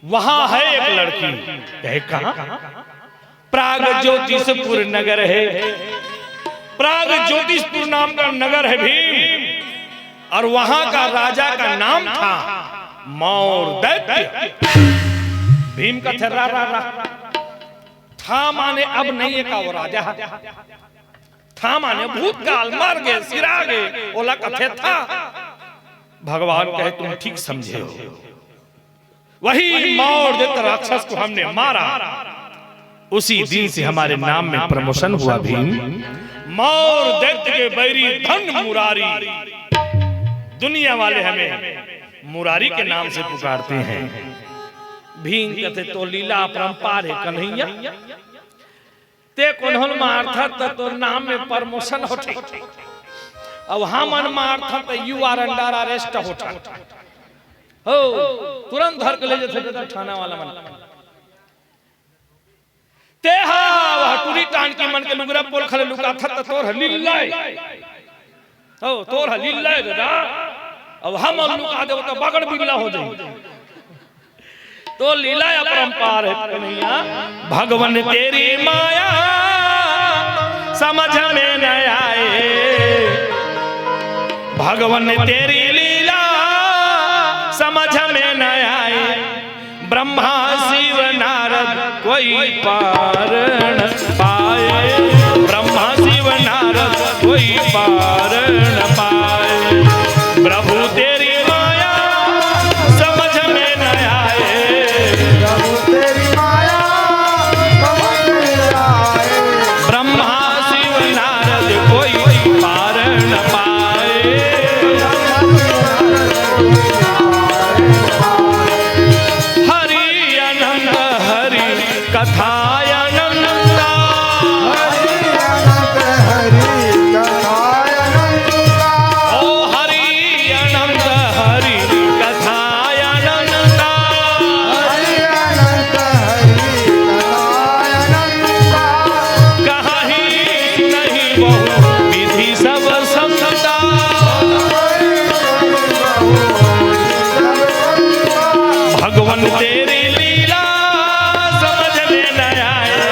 वहां है एक लड़की है कहां प्राग ज्योतिषपुर नगर है। प्राग ज्योतिषपुर नाम का नगर है भीम और वहां का राजा का नाम था मौर दैत्य। भीम का था माने अब नहीं है का वो राजा था माने भूतकाल मर गए सिरा गए ओला कथे था। भगवान कहे तुम ठीक समझे हो वही मौर दैत्य राक्षस को हमने मारा उसी दिन से हमारे नाम में प्रमोशन हुआ। भीम मौर दैत्य के बैरी धन मुरारी दुनिया वाले हमें मुरारी के नाम से पुकारते हैं। भीम कथे तो लीला अपरंपार है कन्हैया, ते कोन्हल मार्थ तो नाम में प्रमोशन होते, अब हमन मार्थ तो यू आर अंडर अरेस्ट होता हो, तुरंत धर के ले जाते थाना वाला मन ते हा वह टूरी टान के मन के लुगरा पोल खले लुका था तोर लीला हो, तोर लीला दादा, अब हम लुका दे तो बगड़ बिल्ला हो जाए। तो लीला अपरंपार है कन्हैया, भगवान तेरी माया समझ में न आए, भगवान तेरी लीला समझ में न आए, ब्रह्मा शिव नारद कोई पार न पाए, ब्रह्मा शिव नारद कोई पार न पाए, प्रभु तेरी माया समझ में न आए, प्रभु तेरी माया समझ में आए, ब्रह्मा शिव नारद कोई पार न पाए, हरि अनंत हरि कथाय अनंता, हरि अनंत हरि कथाय अनंता, ओ हरि अनंत हरि कथाय अनंता, हरि अनंत हरि कथाय अनंता, कहीं नहीं बहु विधि सब समझता, भगवान तेरी लीला समझ में न आए,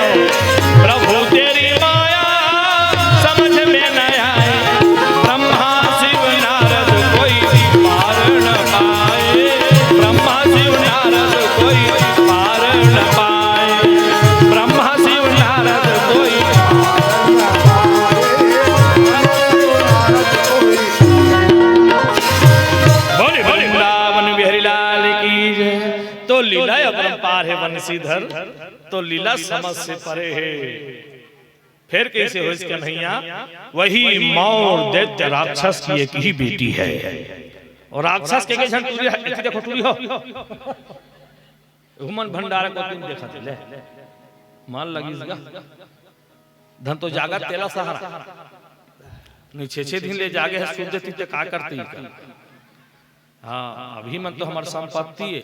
प्रभु तेरी माया समझ में न आए, ब्रह्मा शिव नारद कोई पार न पाए, ब्रह्मा शिव नारद कोई पार न पाए, ब्रह्मा शिव नारद कोई बोले वृंदावन बिहारी लाल की जय। तो लीला अपरंपार है वंशीधर, तो लीला समझ से परे है। फिर कैसे हो इसका नैया, वही मौर दैत्य राक्षस की एक ही बेटी है, और राक्षस के जन टूरी है, देखो टूरी हो हुमन भंडार को तुम देखा थे ले मान लगी इसका धन तो जागत तेला सहारा नहीं, 6 दिन ले जागे है सूझ देती का करती है। हाँ अभी मन तो हमारी संपत्ति है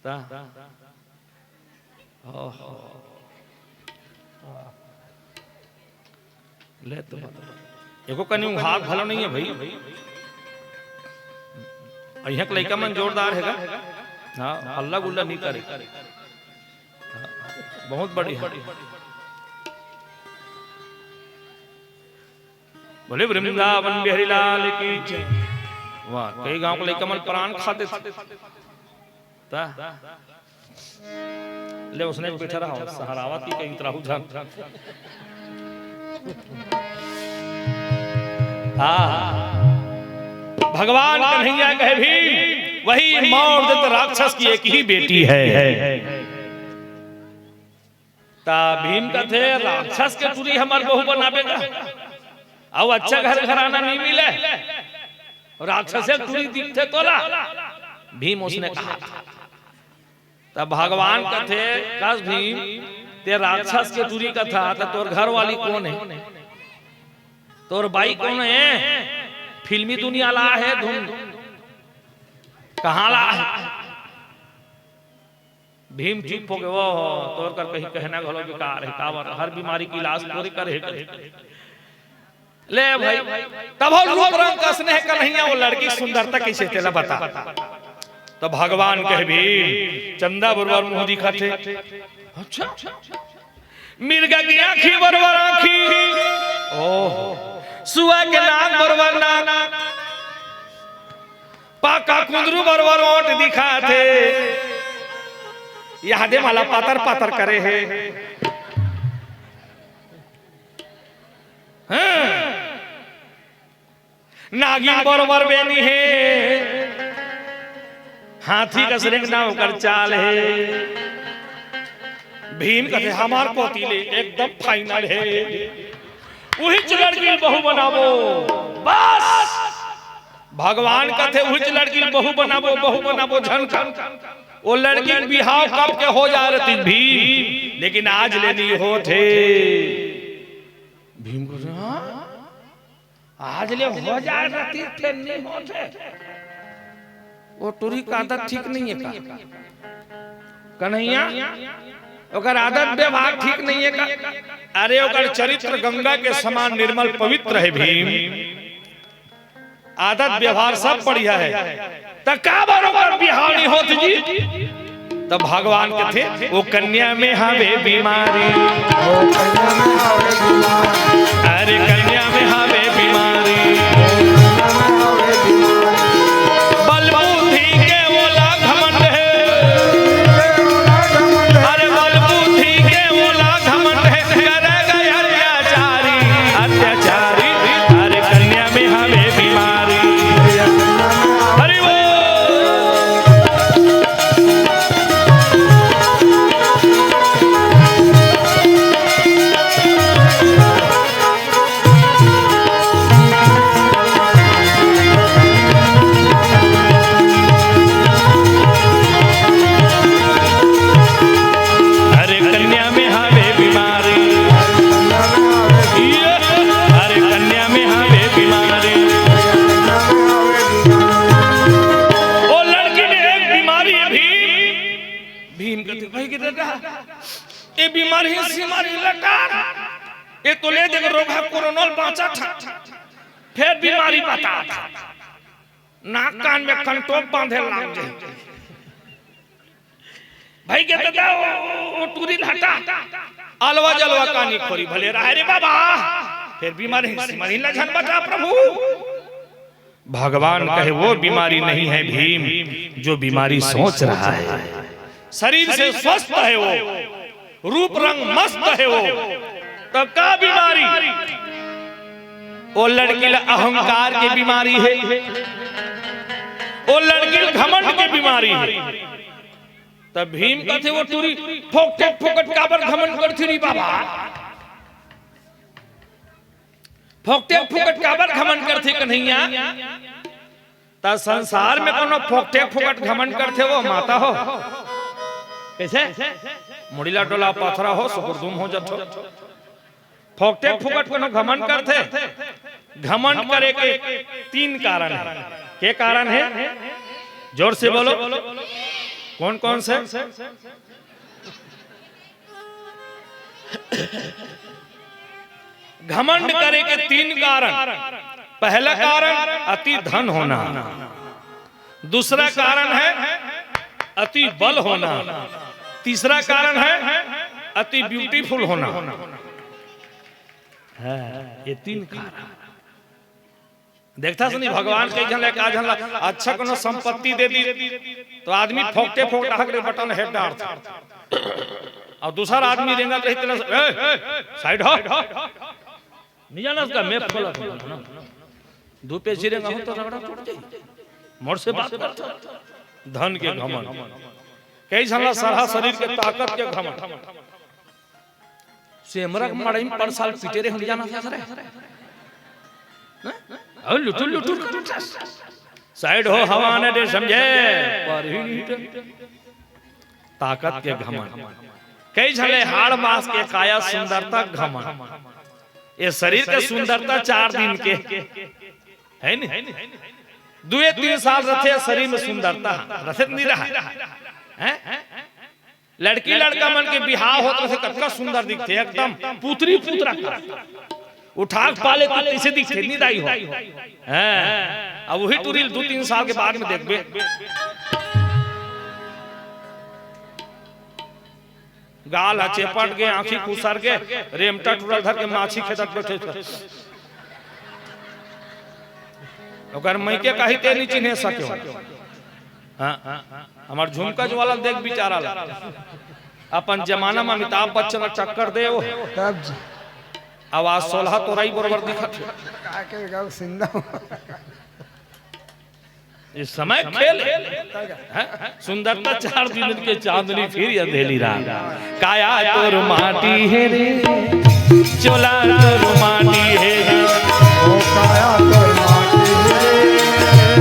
ता ले तो एको कनी हाथ भलो नहीं है भाई, अहिया के लइका मन जोरदार हैगा। हाँ अल्लाह गुल्ला नहीं करे, बहुत बढ़िया। बोले वृंदावन बिहारी लाल की जय। वाह कई गांव के लइका मन प्राण खाते ता ले उसने बैठा रहा सहारावती कहीं त्राहु जान। भगवान कन्हैया कहे भी वही मौर दैत्य राक्षस की एक ही बेटी है। ता भीम का थे राक्षस के तुरी हमार बहू बनावेगा, अब अच्छा घर घराना नहीं मिले, राक्षस तुरी दिखते तोला। भीम उसने कहा, तब भगवान का थे कस भीम ते राक्षस के तुरी का था, तो तोर घर वाली कौन है, तोर बाई कौन है, फिल्मी दुनिया ला है धुन कहाँ ला है। भीम चुप हो गए, वो तोर कर कहीं कहना घलो बेकार है, कावर हर बीमारी की इलाज तोरी कर है। ले भाई तब हो रूप रंग का स्नेह कन्हैया, वो लड़की सुंदरता कैसे तेला बता। तो भगवान कहे भी चंदा बरबर मुंह दिखा थे, अच्छा मिर्गा की आंखी बरबर आंखी, ओह सुआ के नाक बरबर नाक, पाका कुंदरू बरबर ओट दिखा थे, यादे माला पातर पातर करे है। हाँ। नागिन बरबर बेनी है, हाथी का सिरंग नाव कर चाल है। भीम कहते हमार कोतीले एकदम फाइनल है, वही लड़की बहू बनावो बस। भगवान कहते हुई लड़की बहु बनाबो झनका वो लड़की बिहाव कब के हो जा रही भीम, लेकिन आज लेनी हो थे भीम को आज ले हो जा रही थे नहीं होते। वो टूरी का आदत ठीक नहीं है का कन्हैया, ओकर आदत व्यवहार ठीक नहीं है का। अरे ओकर चरित्र गंगा के समान निर्मल पवित्र है भीम, आदत व्यवहार सब बढ़िया है। तो का बरोबर बिहाव नहीं होती जी। तब भगवान के थे वो कन्या में हवे बीमारी, अरे कन्या में हवे बीमारी, बल बुद्धि के ओला घमंड है, अरे बल बुद्धि के ओला घमंड है, करेगा अत्याचारी अत्याचारी, अरे कन्या में हवे बीमारी। अरे वो ये बीमारी सीमारी लटार ये तो ले देगा रोग है कोरोनल बांचा था, फिर बीमारी बता था, नाक कान में कंटोप बांधे लाग जाए भाई के दादा वो टूरी हटा अलवा जलवा कानी खोरी भले रहा रे बाबा, फिर बीमारी सीमारी लक्षण बता प्रभु। भगवान कहे वो बीमारी नहीं है भीम जो बीमारी सोच रहा है, शरीर से स्वस्थ है वो, रूप रंग मस्त है वो, तब का बीमारी वो लड़की अहंकार की बीमारी है, वो लड़की घमंड की बीमारी है। तब भीम का थे वो टूरी फोकट फोकट काबर घमंड करती रही बाबा, फोकटे फोकट काबर घमंड करती कन्हैया। तब संसार में कोनो फोकटे फोकट घमंड करते वो माता हो कैसे मुड़ीला टोला पथरा हो सुकुरदुम हो जातो, फोकटे फुकट को घमंड करते। घमंड करे के तीन कारण है, के कारण है जोर से बोलो कौन कौन से। घमंड करे के तीन कारण, पहला कारण अति धन होना, दूसरा कारण है अति बल होना, तीसरा कारण है अति ब्यूटीफुल होना। ये तीन कारण देखता सुनी भगवान कई जन लेके आजन अच्छा कोनो संपत्ति दे दी तो आदमी फोकटे फोकटा के बटन हेड डालता, और दूसरा आदमी रेंगा रही तरह साइड हो नहीं जाना उसका मैप खोला दो पे चिरेंगा हो तो रगड़ा टूट जाए, मोड़ से बात करता। धन के घमंड, कई झला सारा शरीर के ताकत के घमंड, सेमरक मड़ई पर साल पीटे रे हम जाना सरे और लुटुल लुटुल साइड हो हवा ने दे समझे पर ही नहीं ताकत के घमंड। कई झले हाड़ मास के काया सुंदरता घमंड, ये शरीर के सुंदरता 4 दिन के है नहीं, 2-3 साल रथे शरीर में सुंदरता रथे नहीं रहा है। लड़की लड़का मन के बिहाव होते से कतका सुंदर दिखते, एकदम पुत्री पुत्रा उठा पाले तो कैसे दिखते नहीं दाई हो हैं। अब वही टूरिल 2-3 साल के बाद में देखबे गाल चेपट के आंखी कुसर के रेमटा टूरल धर के माछी खेतक बैठे ओकर मैके काहे ते नहीं चिन्हे सके। हां हमार झुमका वाला देख बिचारा अपन जमाना में अमिताभ बच्चन टक्कर दे वो तब आवाज 16 तोराई बराबर दिखत का के गाव सिंदा इस समय खेल सुंदरता 4 दिन के चांदनी फिर अंधेली रात, काया तोर माटी है रे चोला तोर माटी है रे, ओ काया तोर माटी है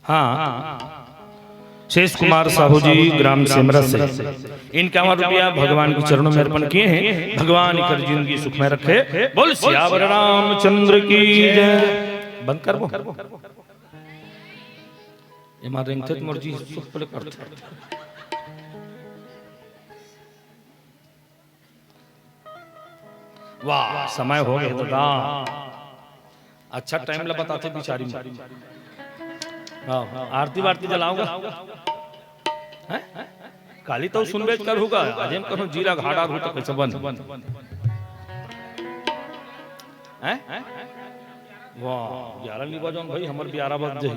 हाँ शेष कुमार साहू जी ग्राम सेमरा से इन 51 रुपया भगवान के चरणों में अर्पण किए हैं। भगवान कर जिंदगी सुख में रखे। बोल सियावर रामचंद्र की जय। बंद कर वो ये मार रिंग थे मर्जी सुख पले करते। वाह समय हो गया दादा। अच्छा टाइम ला बताते बिचारी। आरती वारती जलाऊंगा काली तो सुनबेज कर होगा आज हम करो जीरा घाड़ा हो तो कैसे बंद हैं वाह 11 नहीं बजन भाई हमर 11 बज जाए।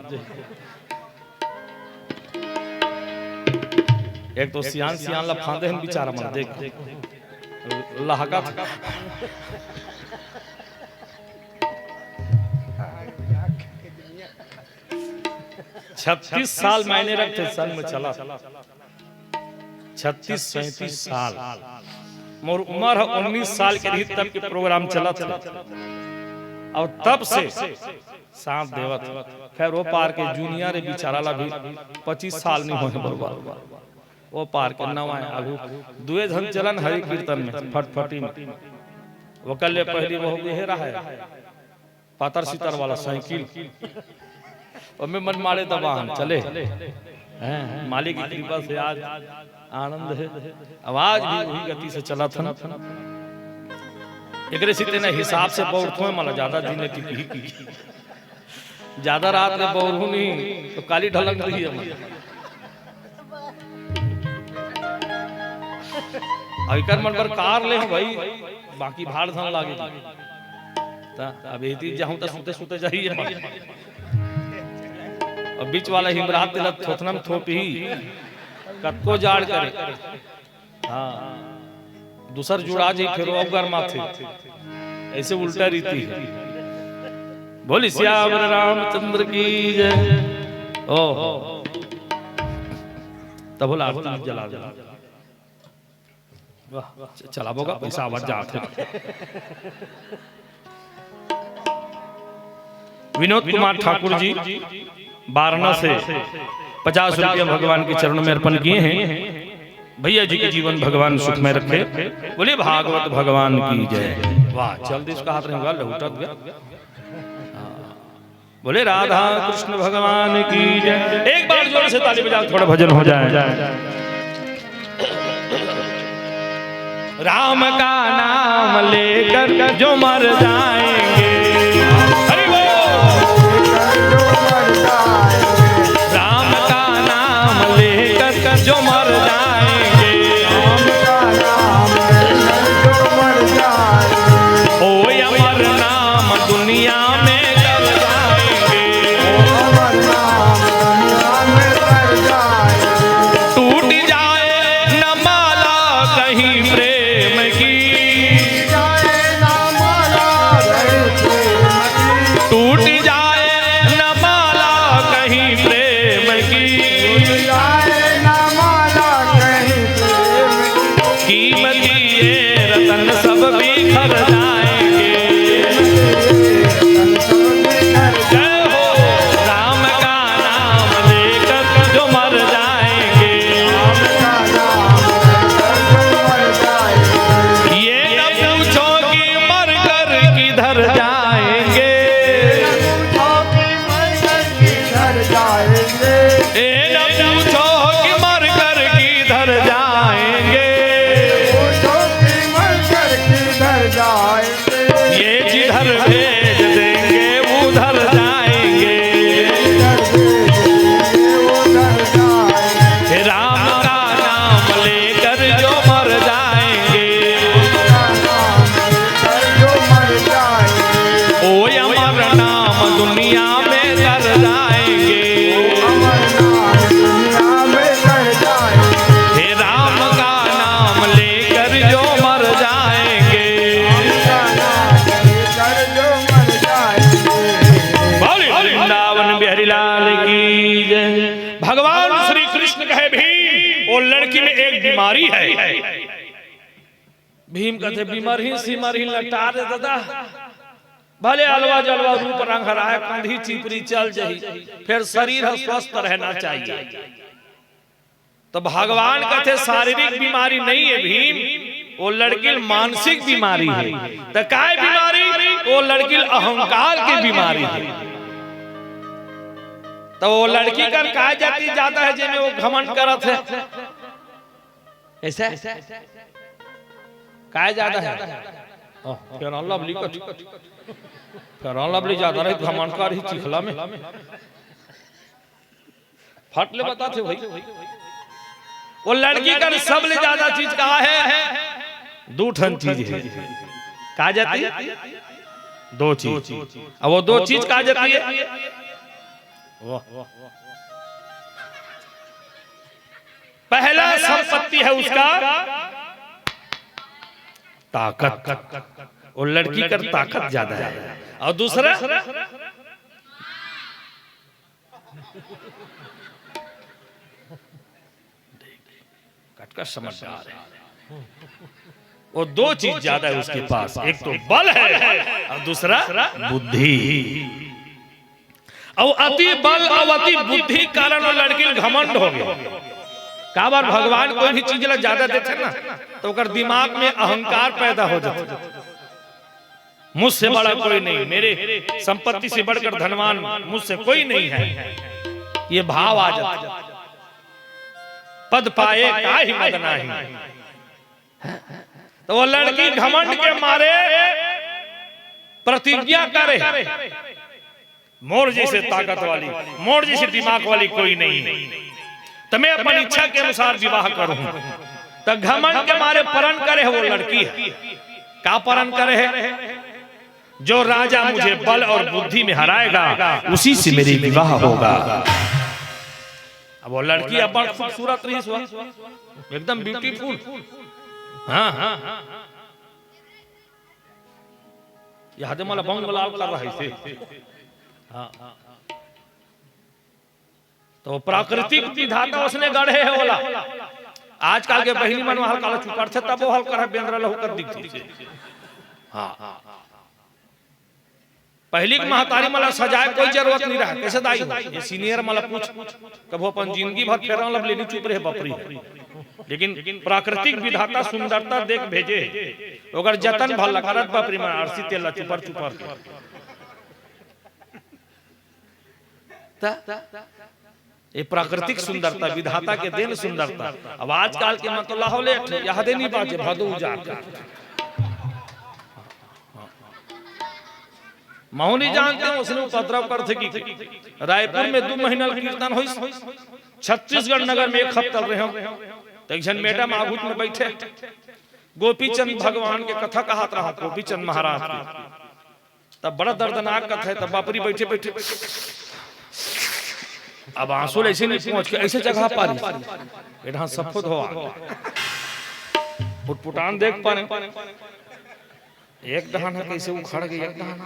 एक तो सियान सियान ला फांदे हम बेचारा मन देख लहका 36 साल मैंने रखते संग में चला 36-37 साल मोर उम्र 19 साल के रही तब के प्रोग्राम चला था और तब से साथ देवत खैर वो पार के जूनियर बेचारा ला भी 25 साल नहीं होने बर्बाद वो पार के नवा अभी दुए धन चलन हरि कीर्तन में फटफटी में वो कल पहली वो हे रहा है पातर सितर वाला साइकिल और मैं मन मारे तो वाहन चले हैं मालिक की कृपा से आज आनंद है। आवाज भी वही गति से चला था ना एकरे सीते ने हिसाब से बहुर्थों मला ज्यादा जीने की ज्यादा रात में बहुरू नहीं तो काली ढलक रही है अइकर मन पर कार ले भाई बाकी भाड़ धन लागे ता अब एती जाऊं तो सुते सुते जाइए और बीच वाला हिमरात दिलत थोथनम थोपी कतको जाड़ करे हाँ दूसर जुड़ा जी फिर अवगर माथे ऐसे उल्टा रीति है। बोली सियावर रामचंद्र की जय। ओ तब बोला आरती जला जला वाह चला बोगा पैसा आवाज जाते। विनोद कुमार ठाकुर जी बारना से 50 रुपया भगवान के चरणों में अर्पण किए हैं। भैया जी के जीवन भगवान सुख में रखे। बोले भागवत भगवान की जय। वाह चल दे इसका हाथ रहेगा लहुटत गया। बोले राधा कृष्ण भगवान की जय। एक बार जोर से ताली बजा थोड़ा भजन हो जाए। राम का नाम लेकर जो मर जाएंगे राम का नाम लेकर जो मर जाएंगे ओ अमर नाम दुनिया में कर जाएंगे। टूट जाए न माला कहीं प्रेम की टूट जाए न माला कहीं प्रेम की कीमती ये रतन सब बिखर जाएंगे। जय हो राम का नाम लेकर जो मर जाएंगे ये न पूछो कि मर कर किधर जाएंगे ए न पूछो कि मर कर किधर जाएंगे ये जिधर भेज देंगे उधर जाएंगे। राम का नाम लेकर जो मर जाएंगे ओ अमर नाम दुनिया में कर जाएंगे। हे राम का नाम लेकर जो मर जाएंगे। वृंदावन बिहारी लाल की जय। भगवान श्री कृष्ण कहे भीम वो लड़की में एक बीमारी है। भीम कहते बीमारी सी मारी लटा दे दादा भले अलवा जलवा रूप रंग हराए कंधी चिपरी चल जही, फिर शरीर स्वस्थ रहना चाहिए। तो भगवान कहते शारीरिक बीमारी नहीं है भीम, वो लड़की मानसिक बीमारी है। तो काय बीमारी? वो लड़की अहंकार की बीमारी है। तो वो लड़की का काय जाती जाता है जिन्हें वो घमंड करत है, ऐसे काय जाता है फिर लवली का फिर लवली जाता रहे घमंड कर ही चिखला में फट ले बताते भाई। वो लड़की का सब ले ज्यादा चीज कहा है, दो ठन चीज है। कहा जाती है दो चीज। अब वो दो चीज कहा जाती है, पहला संपत्ति है उसका ताकत, वो लड़की का ताकत ज्यादा है। और दूसरा कटका समझदार है। वो दो चीज ज्यादा है उसके पास, एक तो बल है और दूसरा बुद्धि। और अति बल और अति बुद्धि कारण वो लड़की घमंड हो गया। का बार भगवान कोई भी चीज ज्यादा देते ना तो ओकर दिमाग में अहंकार पैदा हो जाता, मुझसे बड़ा कोई नहीं, मेरे संपत्ति से बढ़कर धनवान मुझसे कोई नहीं है, ये भाव आ जाता। पद पाए का ही मद नहीं। तो वो लड़की घमंड के मारे प्रतिज्ञा करे, मोर जैसे ताकत वाली, मोर जैसे दिमाग वाली कोई नहीं है, तो मैं अपनी इच्छा के अनुसार विवाह करूं। तो घमंड के मारे परण करे है वो लड़की है। क्या परण करे है? जो राजा मुझे बल और बुद्धि में हराएगा उसी से मेरी विवाह होगा। अब वो लड़की अब खूबसूरत रही, एकदम ब्यूटीफुल। हाँ हाँ याद मला बंगलाल कर रहा है। हाँ तो प्राकृतिक विधाता उसने गढ़े है बोला। आजकल के बहिनी मन हल्का चुकर थे तब वो हल्का है बेंद्र लहू कर दिखती। हाँ पहली महतारी मला सजाए कोई जरूरत नहीं रहा, कैसे दाई हो? ये सीनियर मला पूछ कब अपन जिंदगी भर फेरा लब लेनी चुप रहे बपरी। लेकिन प्राकृतिक विधाता सुंदरता देख भेजे, अगर जतन भल करत बपरी में आरसी तेला चुपर चुपर ये प्राकृतिक सुंदरता विधाता के देन सुंदरता। अब आजकल के मतलब लाहौले यह दे नहीं बाजे भदो उजाड़ मौनी जानते हैं उसने उपद्रव कर थे कि रायपुर में 2 महीना कीर्तन हुई, छत्तीसगढ़ नगर में 1 हफ्ता रहे हो। तो एक जन मैडम आगुत में बैठे गोपीचंद भगवान के कथा कहा रहा, गोपीचंद महाराज की। तब बड़ा दर्दनाक कथा है। तब बापरी बैठे बैठे अब आंसू ऐसे नहीं पहुंच के ऐसे जगह पारी बेटा सफुद हो पुटपुटान देख पा रहे, एक दहान है कैसे उखड़ गई, एक दहान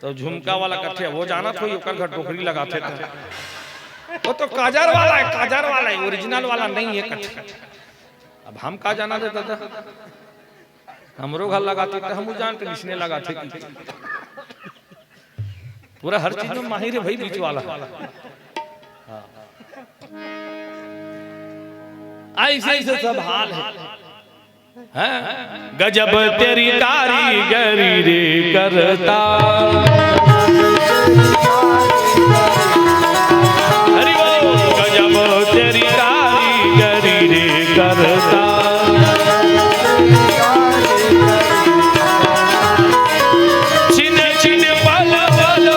तो झुमका वाला कट्ठे वो जाना था ओकर घर टोकरी लगाते थे। वो तो काजर वाला है, काजर वाला है, ओरिजिनल वाला नहीं है कट्ठे। अब हम का जाना देता था, हमरो घर लगाते थे, हम जान के निशने लगाते पूरा हर चीज में माहिर है भाई बीच वाला। ऐसे ऐसे सब हाल है। गजब तेरी कारीगरी रे करता, हरि बोल। गजब तेरी कारीगरी रे करता, छिन छिन पल पल,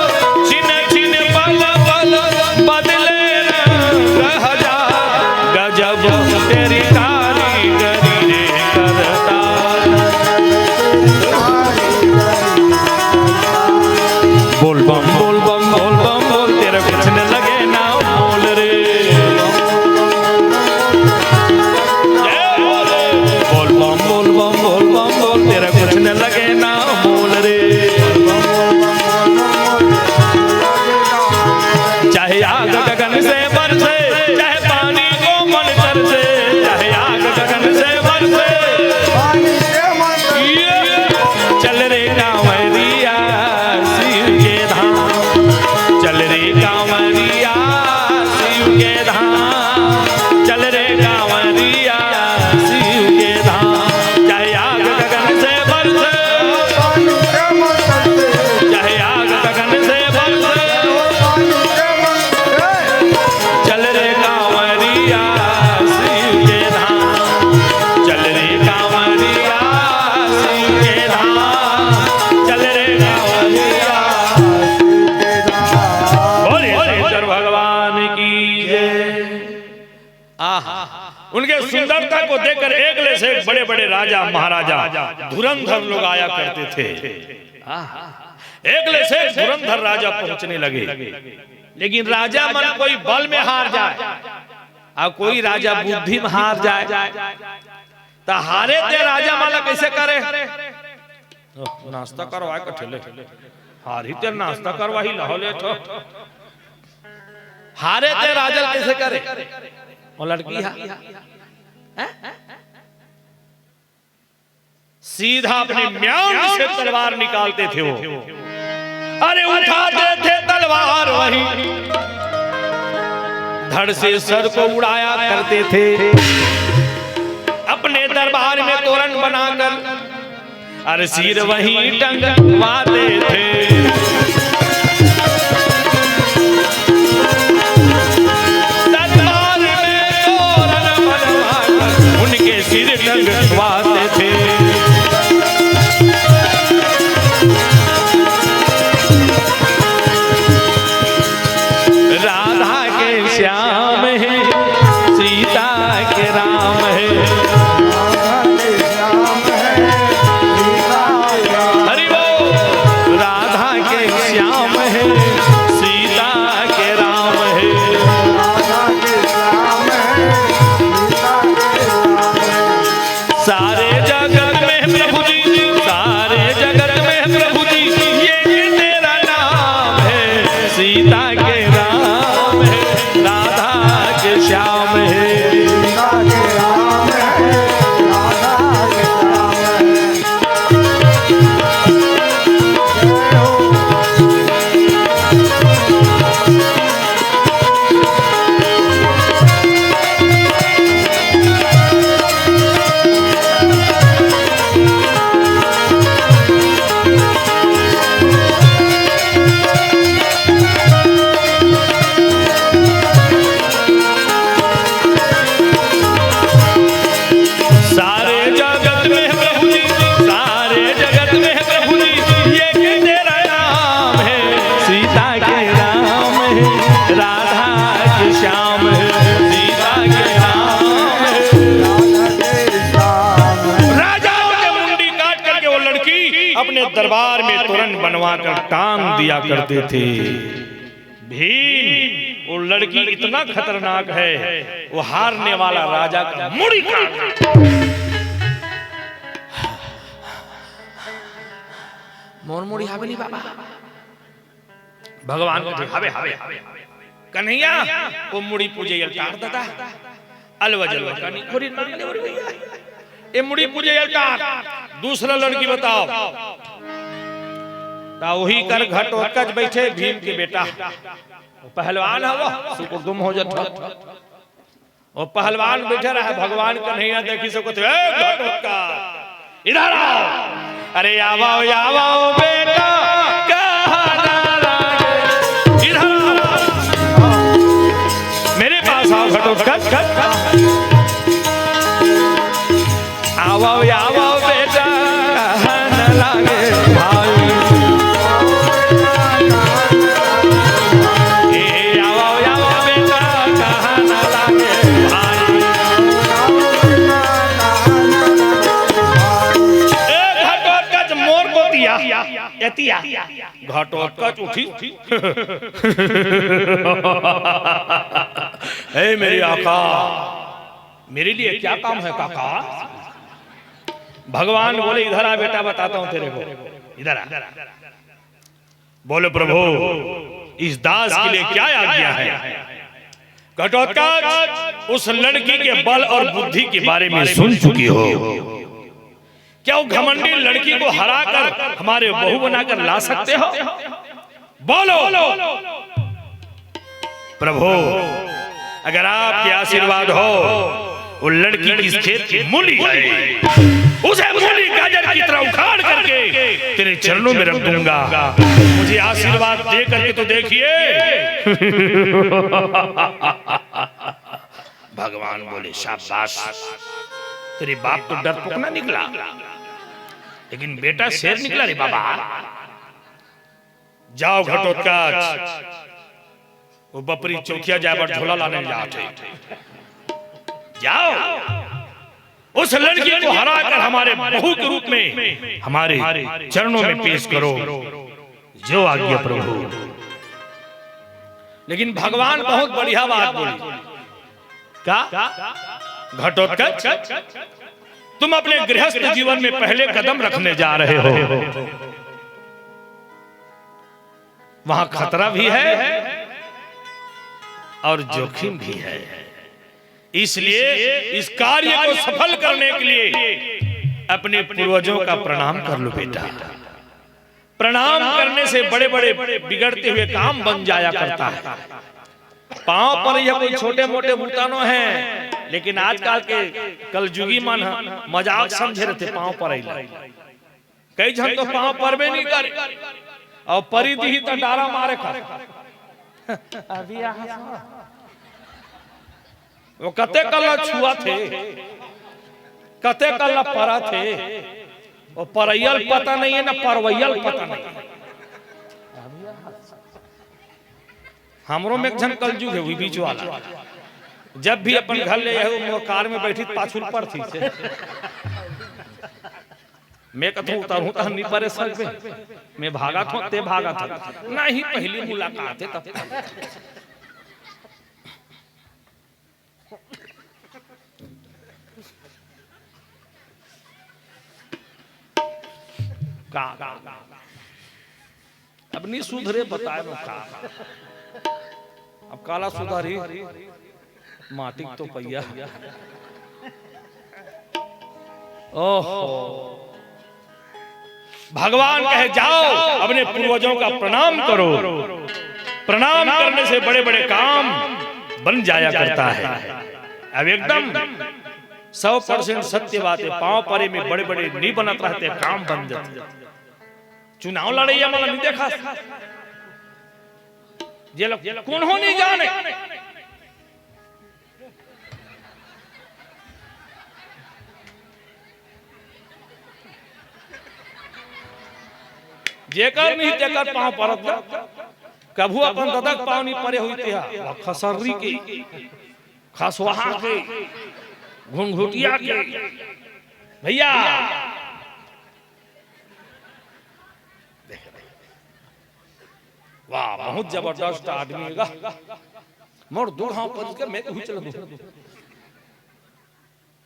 छिन छिन पल पल बदले रंग हजार। गजब तेरी बोल बम बोल बम बोल बम बोल, तेरा कुछ न लगे ना बोल रे। बोल बम बोल बम बोल बम बोल, तेरा कुछ न लगे ना बोल रे। चाहे आग गगन से बरसे, चाहे पानी को मन कर से, चाहे उनके सुंदरता को देखकर एकले से बड़े बड़े राजा महाराजा धुरंधर लोग आया करते थे। एकले से धुरंधर राजा पहुंचने लगे। लेकिन राजा मन कोई बल में हार जाए और कोई राजा बुद्धि में हार जाए तो हारे ते राजा माला कैसे करे? नाश्ता करवाए कठेले हारी ते नाश्ता करवा ही लहोले तो हारे ते राजा कैसे करे? और लड़की सीधा अपने म्यान से तलवार निकालते थे वो। अरे उठाते थे तलवार वही धड़ से सर को उड़ाया करते थे। अपने दरबार में तोरण बनाकर अरे सिर वहीं टंगवाते थे। दरबार में तोरण बनवाकर उनके सिर टंगवाते थे। राधा के श्याम है सीता के राम है। हरि बोल। राधा के श्याम है सीता के राम है। सारे जगत में प्रभु जी सारे जगत में प्रभु जी ये तेरा नाम है। सीता के राम है राधा के श्याम है। अपने दरबार में तोरण बनवाकर टांग दिया करते थे। भीम वो लड़की इतना खतरनाक है वो हारने वाला राजा का मुड़ी काट मोर मुड़ी हावे नहीं बाबा भगवान को हावे हावे कन्हैया वो मुड़ी पूजे अवतार दादा अलवजल कनी खोरी नगले वर गया ए मुड़ी पूजे अवतार। दूसरा लड़की बताओ ता वही कर घट वकज बैठे भीम के बेटा पहलवान है वो सुकुर्दुम हो जाता और पहलवान बैठे रहा भगवान कन्हैया देखी सको थे घट वकज इधर आओ। अरे आवाओ आवाओ बेटा कहना लागे इधर मेरे पास आओ घट वकज आवाओ आवाओ बेटा कहना लागे भाई घटोत्कच उठी हे मेरी आका मेरे लिए क्या काम है काका? भगवान बोले इधर आ बेटा बताता हूं तेरे को इधर आ। बोले प्रभु इस दास के लिए क्या आज्ञा है? घटोत्कच उस लड़की के बल और बुद्धि के बारे में सुन चुकी हो। क्या वो घमंडी लड़की को हराकर हमारे बहू बनाकर ला सकते हो? बोलो प्रभु अगर आपके आशीर्वाद हो वो लड़की की इस खेत की मूली है उसे मूली गाजर की तरह उखाड़ करके तेरे चरणों में रख दूंगा। मुझे आशीर्वाद दे करके तो देखिए। भगवान बोले शाबाश तेरे बाप तो डरपोक ना निकला लेकिन बेटा शेर निकला रे बाबा। जाओ घटोत्कच वो बपरी चौकिया जाए झोला लाने जाते उस लड़की को हराकर हमारे बहू के रूप में हमारे चरणों में पेश करो, जो आज्ञा प्रभु। लेकिन भगवान बहुत बढ़िया बात बोली, क्या घटोत्कच, तुम अपने गृहस्थ जीवन में पहले कदम रखने जा रहे हो, वहां खतरा भी है और जोखिम भी है। इसलिए इस कार्य को सफल करने के लिए अपने पूर्वजों का प्रणाम कर लो बेटा। प्रणाम करने से बड़े बड़े बिगड़ते हुए काम बन जाया करता है। पांव पर यह कोई छोटे मोटे भूतानो हैं, लेकिन आजकल के कलयुगी मन मजाक समझे रहते पांव पर। कई जन तो पांव पर भी नहीं करे और परिधि ही तो डारा मारे खा। अभी वो कते कल छुआ थे, कते कल परा थे, वो परैयल पता नहीं है ना परवैयल पता नहीं है। हमरों में जन कलयुग है वही बीच वाला। जब भी अपन घर ले वो कार में बैठी पाछुल पर थी से मैं कथू उतारू तो नहीं परे सर पे मैं भागा था ते भागा था नहीं पहली मुलाकात है तब का अब नहीं सुधरे बताए नो का अब काला सुधारी माटिक तो पैया। ओहो भगवान कहे जाओ अपने पूर्वजों का प्रणाम करो। प्रणाम करने से बड़े बड़े काम बन जाया करता है। अब एकदम 100% सत्य बात है। पांव परे में बड़े बड़े नहीं बनत रहते, काम बन जाते। चुनाव लड़ैया मला नहीं देखा ये लोग कौन हो नहीं जाने। जेकर नहीं तेकर पांव परत कभू अपन ददक पांव नहीं परे हुई थे खसर्री के खसवाहा के घुंघुटिया के भैया वाह बहुत जबरदस्त आदमी है। मोर दूर हाँ पद के मैं चल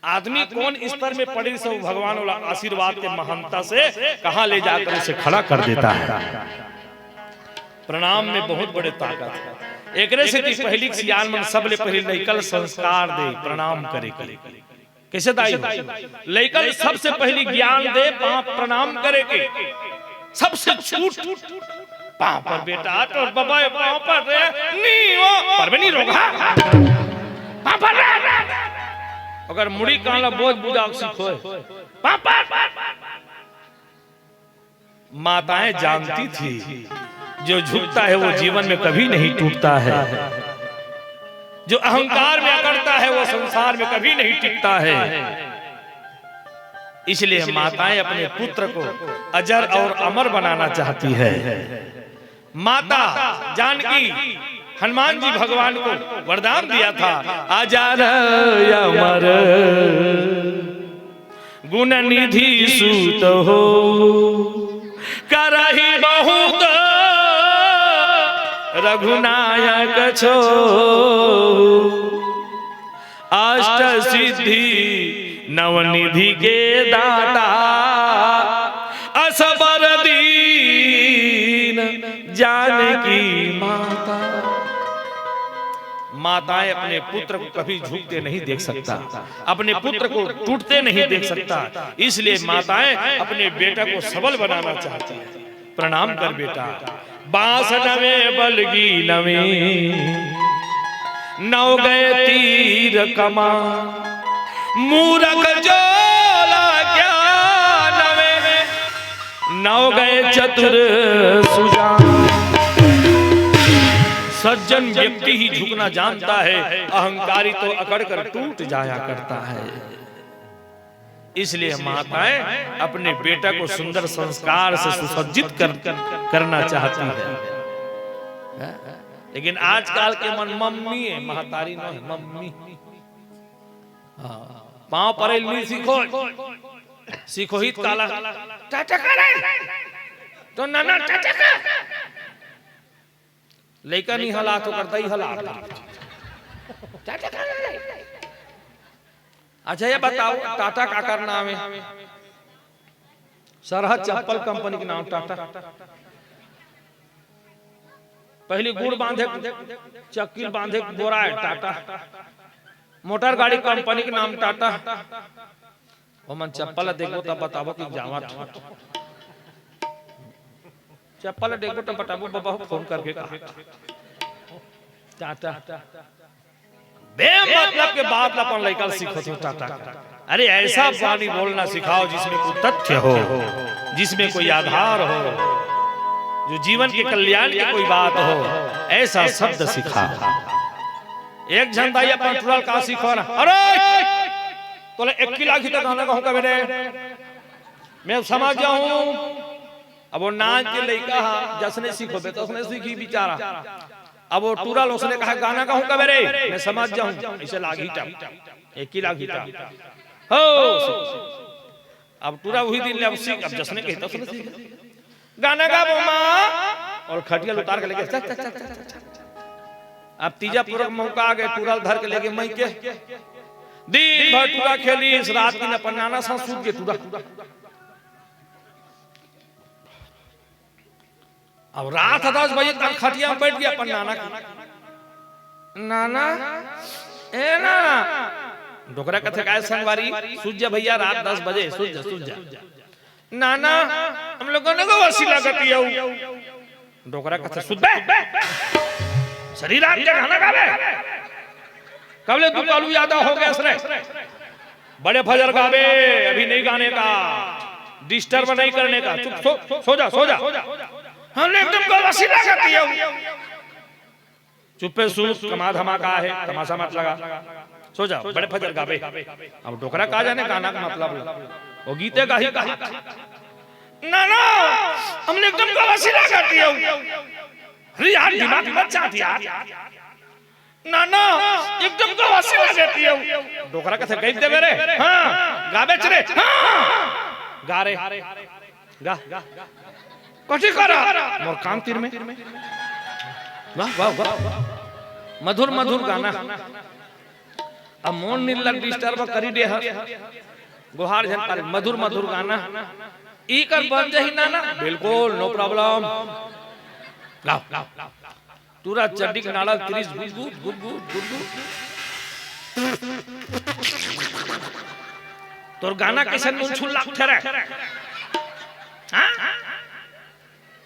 आदमी कौन स्तर में पड़े सब भगवान वाला आशीर्वाद के महानता से कहां ले जाकर उसे खड़ा कर देता है। प्रणाम में बहुत बड़े ताकत है। एकरे से पहली सियान मन सबले पहले लइकल संस्कार दे प्रणाम करे कैसे दाई लइकल सबसे पहली ज्ञान दे प्रणाम करे के सबसे छूट पांव पर बेटा तो बाबा पांव पर रे नहीं वो पर भी नहीं रोगा पांव पर अगर मुड़ी काला बोझ बुझा सीखो पांव पर। माताएं जानती थी जो झुकता है वो जीवन में कभी नहीं टूटता है, जो अहंकार में अकड़ता है वो संसार में कभी नहीं टिकता है। इसलिए माताएं अपने पुत्र को अजर और अमर बनाना चाहती है। माता जानकी हनुमान जी भगवान को वरदान दिया था अजर अमर गुण निधि सूत हो करहि बहुत रघुनायक छो अष्ट सिद्धि नवनिधि के दाता असबर दीन जानकी माता। माताएं अपने पुत्र को कभी झुकते नहीं देख सकता, अपने पुत्र को टूटते नहीं देख सकता। इसलिए माताएं अपने बेटा को सबल बनाना चाहती हैं। प्रणाम कर बेटा। बांस नवे बलगी नवे नौ गए तीर कमा मूरख जोला क्या नवे नौ गए चतुर सुजान। सज्जन व्यक्ति ही झुकना जानता है, अहंकारी तो अकड़ कर टूट जाया करता है। इसलिए माताएं अपने बेटा को सुंदर संस्कार से सुसज्जित करना चाहती है। लेकिन आजकल के मन मम्मी है, महतारी न है मम्मी। पांव परेल नहीं सीखो सीखो ही काला टाटा का तो नाना टाटा का लेकर नहीं हला तो करता ही हला टाटा का। अच्छा ये बताओ टाटा का करना है सरहद चप्पल कंपनी के नाम टाटा। पहले गुड़ बांधे चक्की बांधे बोरा है टाटा। मोटर गाड़ी कंपनी के नाम टाटा। वो मन चप्पल देखो तब बताओ कि जावा चप्पल देखो तब बताओ बाबा फोन करके टाटा बेमतलब के बात अपन लइका सीखो तो टाटा। अरे ऐसा वाणी बोलना सिखाओ जिसमें कोई तथ्य हो, जिसमें कोई आधार हो, जो जीवन के कल्याण की कोई बात हो, ऐसा शब्द सिखा। एक जन भाई अपन टुरल का सीखो ना, अरे तोले 1 किलो की गाना कहूंगा मेरे मैं समझ जाऊं। अब वो नाच के लइका जसने सीखो बे तो उसने सीखी बेचारा। अब वो टुरल उसने कहा गाना कहूंगा मेरे मैं समझ जाऊं इसे लागीटा 1 किलो गीटा हो। अब टुरा वही दिन ले अब सीख। अब जसने कहता उसने सीख गाना गा मां और खटिया उतार के लेके चल चल चल। अब तीजा पूरा मौका आ गए टुरल धर के लेके मई के दिन भर टुरा खेली। इस रात की न पन्नाना सा सूत के टुरा। अब रात 10 बजे तक खटिया में बैठ गया पन्नाना नाना ए ना डोकरा कथे काय संगवारी सूझ भैया रात 10 बजे सूझ जा नाना हम लोगों ने को वसीला करती है डोकरा कथे सुध बे शरीर रात के गाना गावे कबले तू कालू यादा हो गया इसने बड़े फजर गावे अभी नहीं गाने का डिस्टर्ब नहीं करने का। चुप सो जा हमने तुमको वसीला करती है चुप्पे सूस कमा धमाका है तमाशा मत लगा सो जा बड़े फजर गावे। अब डोकरा कहा जाने गाना का मतलब वो गीते का ही ना हमने तुमको वसीला करती है। अरे यार दिमाग मत चाहती यार ना एकदम को वसीला देती है। डोकरा कैसे गई दे मेरे हां गावे चले हां गा रे गा कथी करा मोर काम तीर में वाह वाह वाह मधुर मधुर गाना। अब मोन नील डिस्टर्ब करी दे गुहार जन पर मधुर मधुर गाना ई कर बन जही ना बिल्कुल नो प्रॉब्लम गाओ पूरा चड्डी का नाला 30 गुगु तोर गाना कैसे नुन छुल्ला ठहरे हां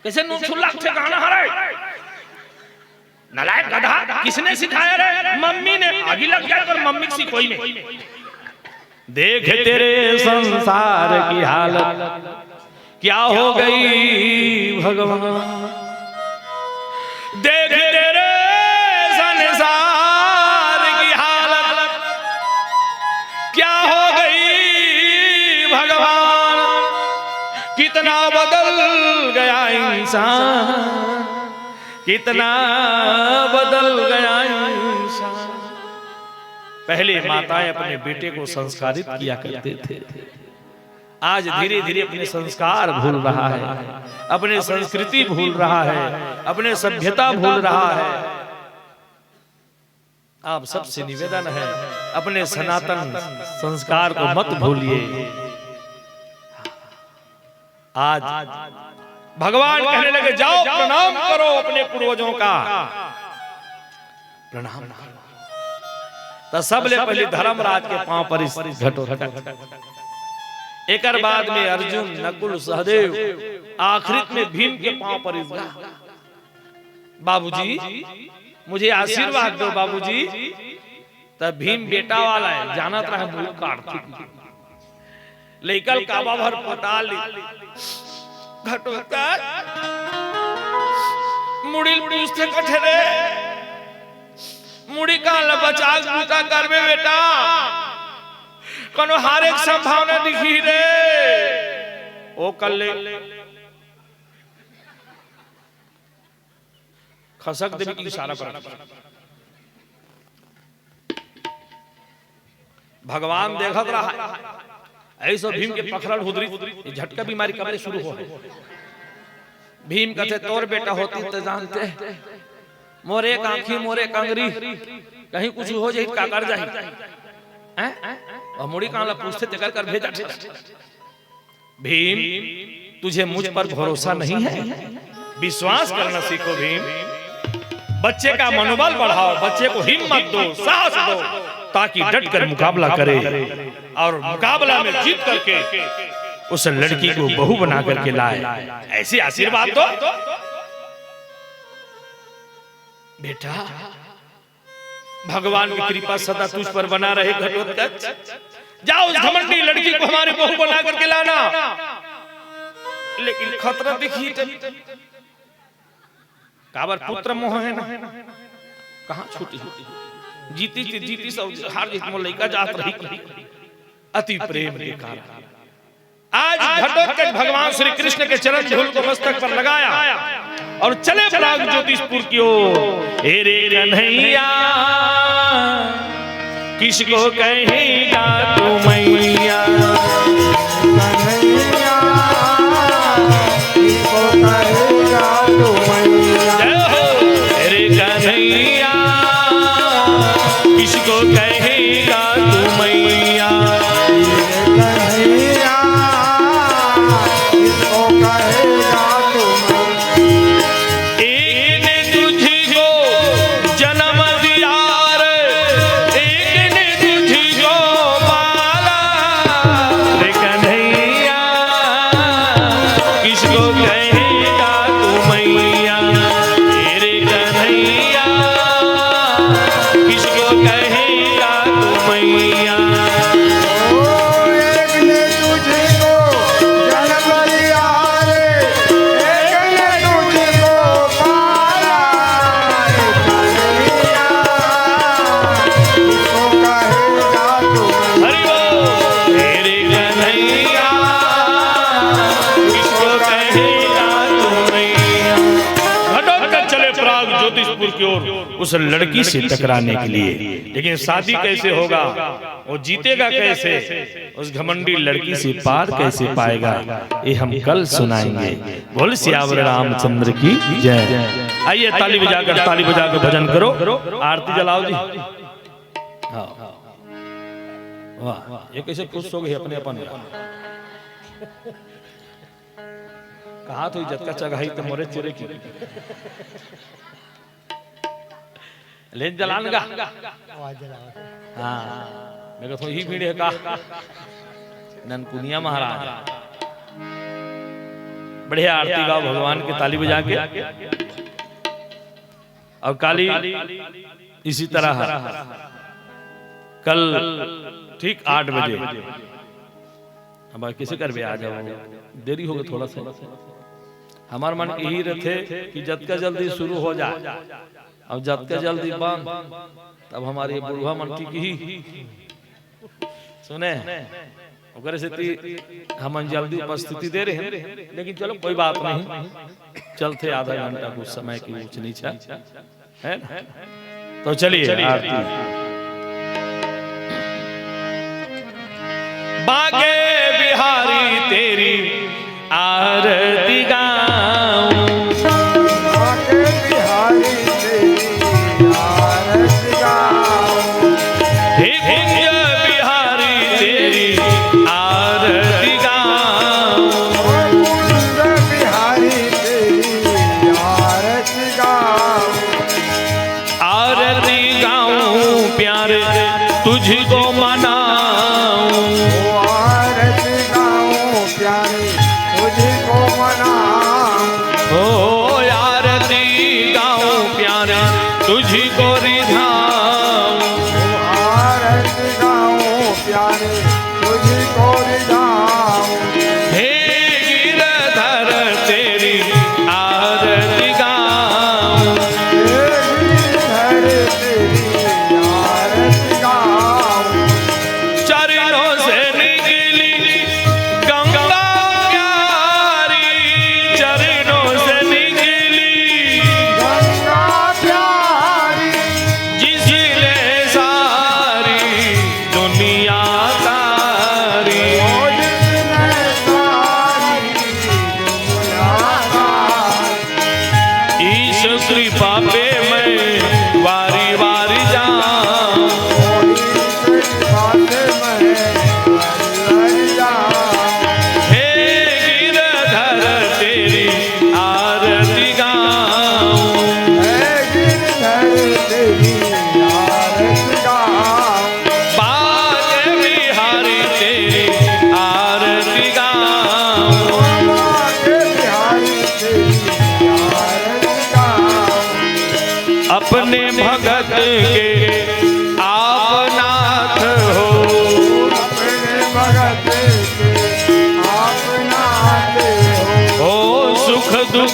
कैसे नुन छुल्ला से गाना हरे नलायक गधा किसने सिखाया रे मम्मी ने आगे लग गया पर मम्मी सी कोई नहीं। देख तेरे संसार की हालत क्या हो गई भगवान देख तेरे संसार की हालत क्या हो गई भगवान कितना बदल गया इंसान कितना बदल गया इंसान। पहले माताएं अपने बेटे को संस्कारित किया करते थे आज धीरे धीरे अपने संस्कार भूल रहा है अपने संस्कृति भूल रहा है अपने सभ्यता भूल रहा है। आप सबसे निवेदन है अपने सनातन संस्कार को मत भूलिए। आज भगवान कहने लगे जाओ प्रणाम करो अपने पूर्वजों का प्रणाम तो सबले पहले धर्मराज के पांव पर घटो एक बाद में अर्जुन नकुल सहदेव आखिरत में भीम के पांव पर बाबूजी मुझे आशीर्वाद दो बाबूजी। तब भीम बेटा वाला है जानत रहा मुंह काट लेकल काबा भर पटाल घटो मुड़िल पूछते कठरे मुड़ी का बचा टूटा करबे बेटा कनो हर एक संभावना दिखी रे ओ कल्ले खसक देवी की इशारा कर भगवान देखत रहा ऐसा भीम के पखरल हुदरी झटका बीमारी कब शुरू हो। भीम कहते तोर बेटा होती तो जानते मोरे कांखी मोरे कंगरी कहीं कुछ हो जाए का कर जाए और मुड़ी कांला पूछते तेकर कर भेजा। भीम तुझे मुझ पर भरोसा नहीं है, विश्वास करना सीखो भीम। बच्चे का मनोबल बढ़ाओ, बच्चे को हिम्मत दो, साहस दो, ताकि डट कर मुकाबला करे और मुकाबला में जीत करके उस लड़की को बहू बना करके लाए। ऐसी आशीर्वाद दो बेटा। भगवान की कृपा सदा तुझ पर बना रहे घटोत्कच। जाओ उस घमंडी लड़की को हमारी बहू बना करके लाना। लेकिन खतरा देखिए, काबर पुत्र मोह है ना, कहां छूटी जीती सब हार जीत में लड़का जात रही अति प्रेम के कारण। आज घटोत्कच भगवान श्री कृष्ण के चरण धूल को मस्तक पर लगाया और चले प्राग ज्योतिषपुर की ओर। हे रे कन्हैया किसको कहेगा तू मैया, कन्हैया किसको कहेगा तू मैया। हे रे कन्हैया किसको कहेगा तू मैया, कन्हैया किसको कहेगा तू मैया। एक ने तुझको जन्म दिया रे, एक ने तुझको पाला रे कन्हैया किसको कहेगा तू मैया। हे रे कन्हैया किसको कहेगा तू मैया। एक ने तुझको जन्म दिया रे, एक ने तुझको पाला रे कन्हैया किसको कहेगा तू मैया। हरि बोल। हे रे कन्हैया किसको कहेगा तू मैया। घटोत्कच चले प्राग ज्योतिषपुर की ओर उस लड़की से टकराने के लिए। लेकिन शादी कैसे होगा, वो जीतेगा कैसे, उस घमंडी लड़की से पार कैसे पाएगा, ये हम कल सुनाएंगे। बोल सियावर रामचंद्र की जय। आइए ताली बजाकर भजन करो, आरती जलाओ जी। हाँ वाह, ये कैसे खुश हो गए अपने अपन। कहा तो इज्जत का चगाई तो मोरे चोरे की लेन जलानगा। हाँ मेरे को ही भीड़ है का ननकुनिया महाराज। बढ़िया आरती गाओ भगवान की ताली बजा के। और काली इसी तरह कल ठीक 8 बजे अब किसे कर भी आ जाओ, देरी होगा थोड़ा सा। हमार मन यही रहते कि जब का जल्दी शुरू हो जाए, अब जब का जल्दी बंद तब हमारी बुढ़वा मन की सुने ओकरे से हम जल्दी उपस्थिति दे रहे हैं। लेकिन चलो कोई बात नहीं, चलते आधा घंटा कुछ समय की ऊंच नीचा है ना। तो चलिए आरती। बागे बिहारी तेरी आरती गाऊं, बागे बिहारी तेरी आरती गाऊं। हे कुंज बिहारी तेरी आरती गाऊं, कुंज बिहारी तेरी आरती गाऊं। आरती गाऊं प्यारे तुझको मनाऊं, आरती गाऊं प्यारे तुझको मनाऊं। ओ आरती गाऊं प्यारे तुझको रिझाऊं, आरती गाऊं प्यारे तुझको रिझाऊं। हे गिरधर तेरी आरती गाऊं, हे गिरधर तेरी आरती गाऊं। चरणों से निकली गंगा प्यारी, चरणों से निकली गंगा प्यारी जिसने सारी दुनिया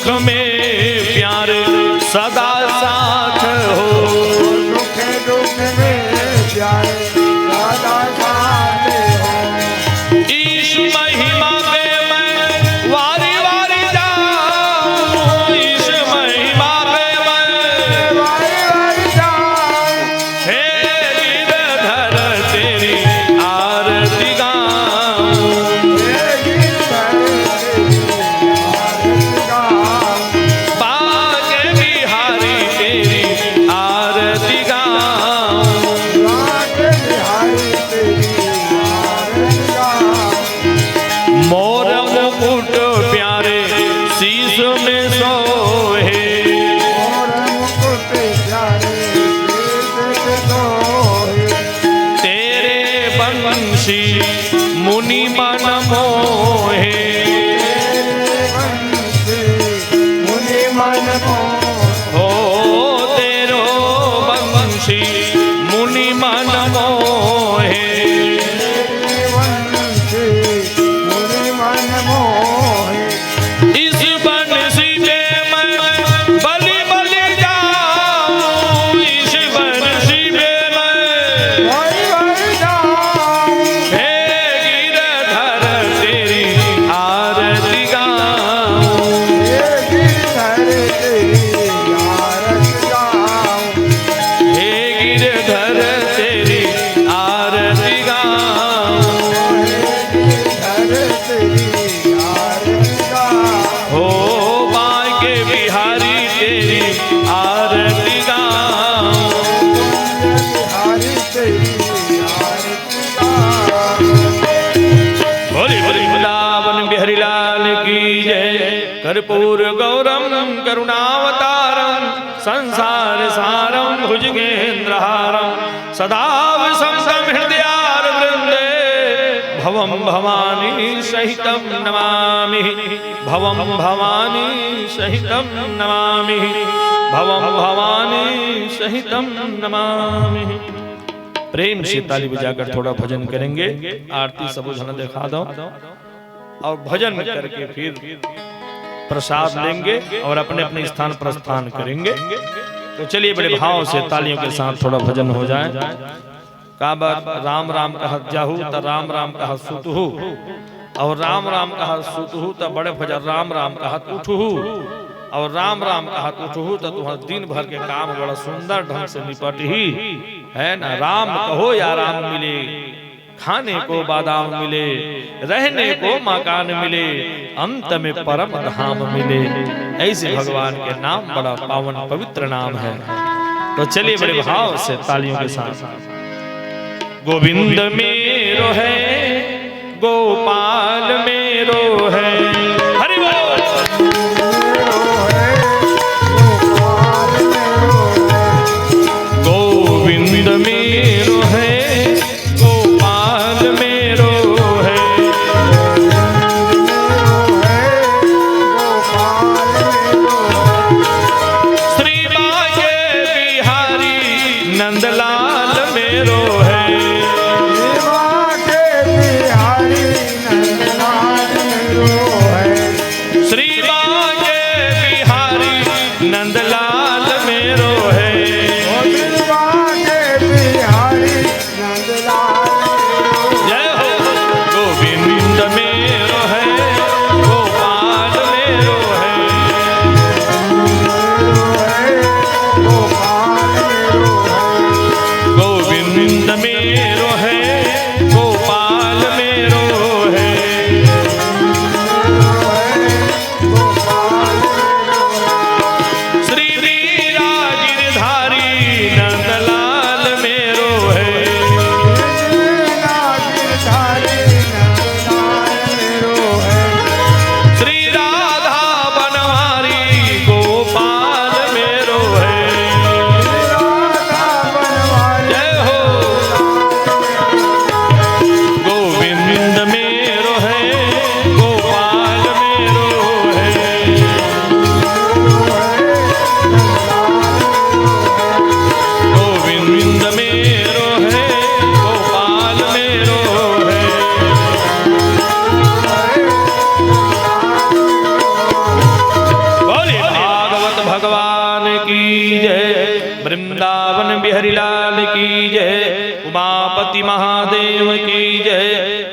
सुख में प्यारे सदा साथ हो, सुख दुख में प्यारे सदा साथ हो। ईश महिमा पे मैं वारी वारी जाऊं, ईश महिमा पे मैं वारी वारी जाऊं, हे गिरधर तेरी आरती गाऊं, हे गिरधर तेरी आरती गाऊं, बाके बिहारी तेरी आरती गाऊं, बाके बिहारी तेरी आरती गाऊं। मोर मुकुट प्यारे शीश में सोहे, और मुकुट प्यारे शीश सोहे, तेरे बंशी मुनि मन मोहे, तेरे वंशे मुनि मन मोहे, हो तेरो बंशी मुनि मन मोहे, तेरे वंशे मुनि मन मोहे। इस बंशी पे मैं बलि बलि जाऊं, इस बंशी पे मैं वारी वारी जाऊं, हे गिरधर तेरी आरती गाऊं, हे गिरधर तेरी आरती गाऊं, हे गिरधर तेरी आरती गाऊं, हे गिरधर तेरी आरती गाऊं, हो बाके बिहारी तेरी आरती गाऊं, बिहारी तेरी आरती गाऊं। बोली बोली वृंदावन बिहारी लाल की जय। कर्पूर गौरम करुणावतारम संसार सारम भुजगेन्द्रहारम सदा वसंतं हृदयार वृंदे भवम भवानी सहितं नमामि, भवम भवानी सहितं नमामि, भवम भवानी सहितं नमामि। प्रेम से ताली बजाकर थोड़ा भजन करेंगे, आरती सबूझन दिखा दो और भजन करके फिर प्रसाद लेंगे और अपने अपने स्थान प्रस्थान करेंगे। तो चलिए बड़े भाव से तालियों के साथ थोड़ा भजन हो जाए। का बात राम राम कहत जाहू त राम राम कहत सुतहू, और राम राम कहत सुतहू त बड़े भजन राम राम कहत उठहू, और राम राम कहत उठहू त तुम्हारा दिन भर के काम बड़ा सुंदर ढंग से निपट ही है ना। राम कहो या राम मिले, खाने को बादाम मिले, रहने को मकान मिले, अंत में परम धाम मिले। ऐसे भगवान के नाम बड़ा पावन पवित्र नाम है। तो चलिए बड़े भाव से तालियों के साथ। गोविंद मेरो है, गोपाल मेरो है, हरि बोल। गोविंद मेरो है, गोपाल मेरो है, श्री बाके बिहारी नंदलाल मेरो है, बिहारी नंदलाल मेरो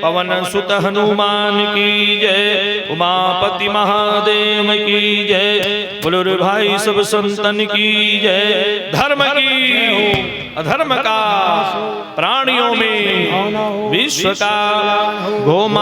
पवन सुत हनुमान की जय, उमापति महादेव की जय, बोलो रे भाई सब संतन की जय। धर्म की अधर्म का, प्राणियों में विश्व का, गोमा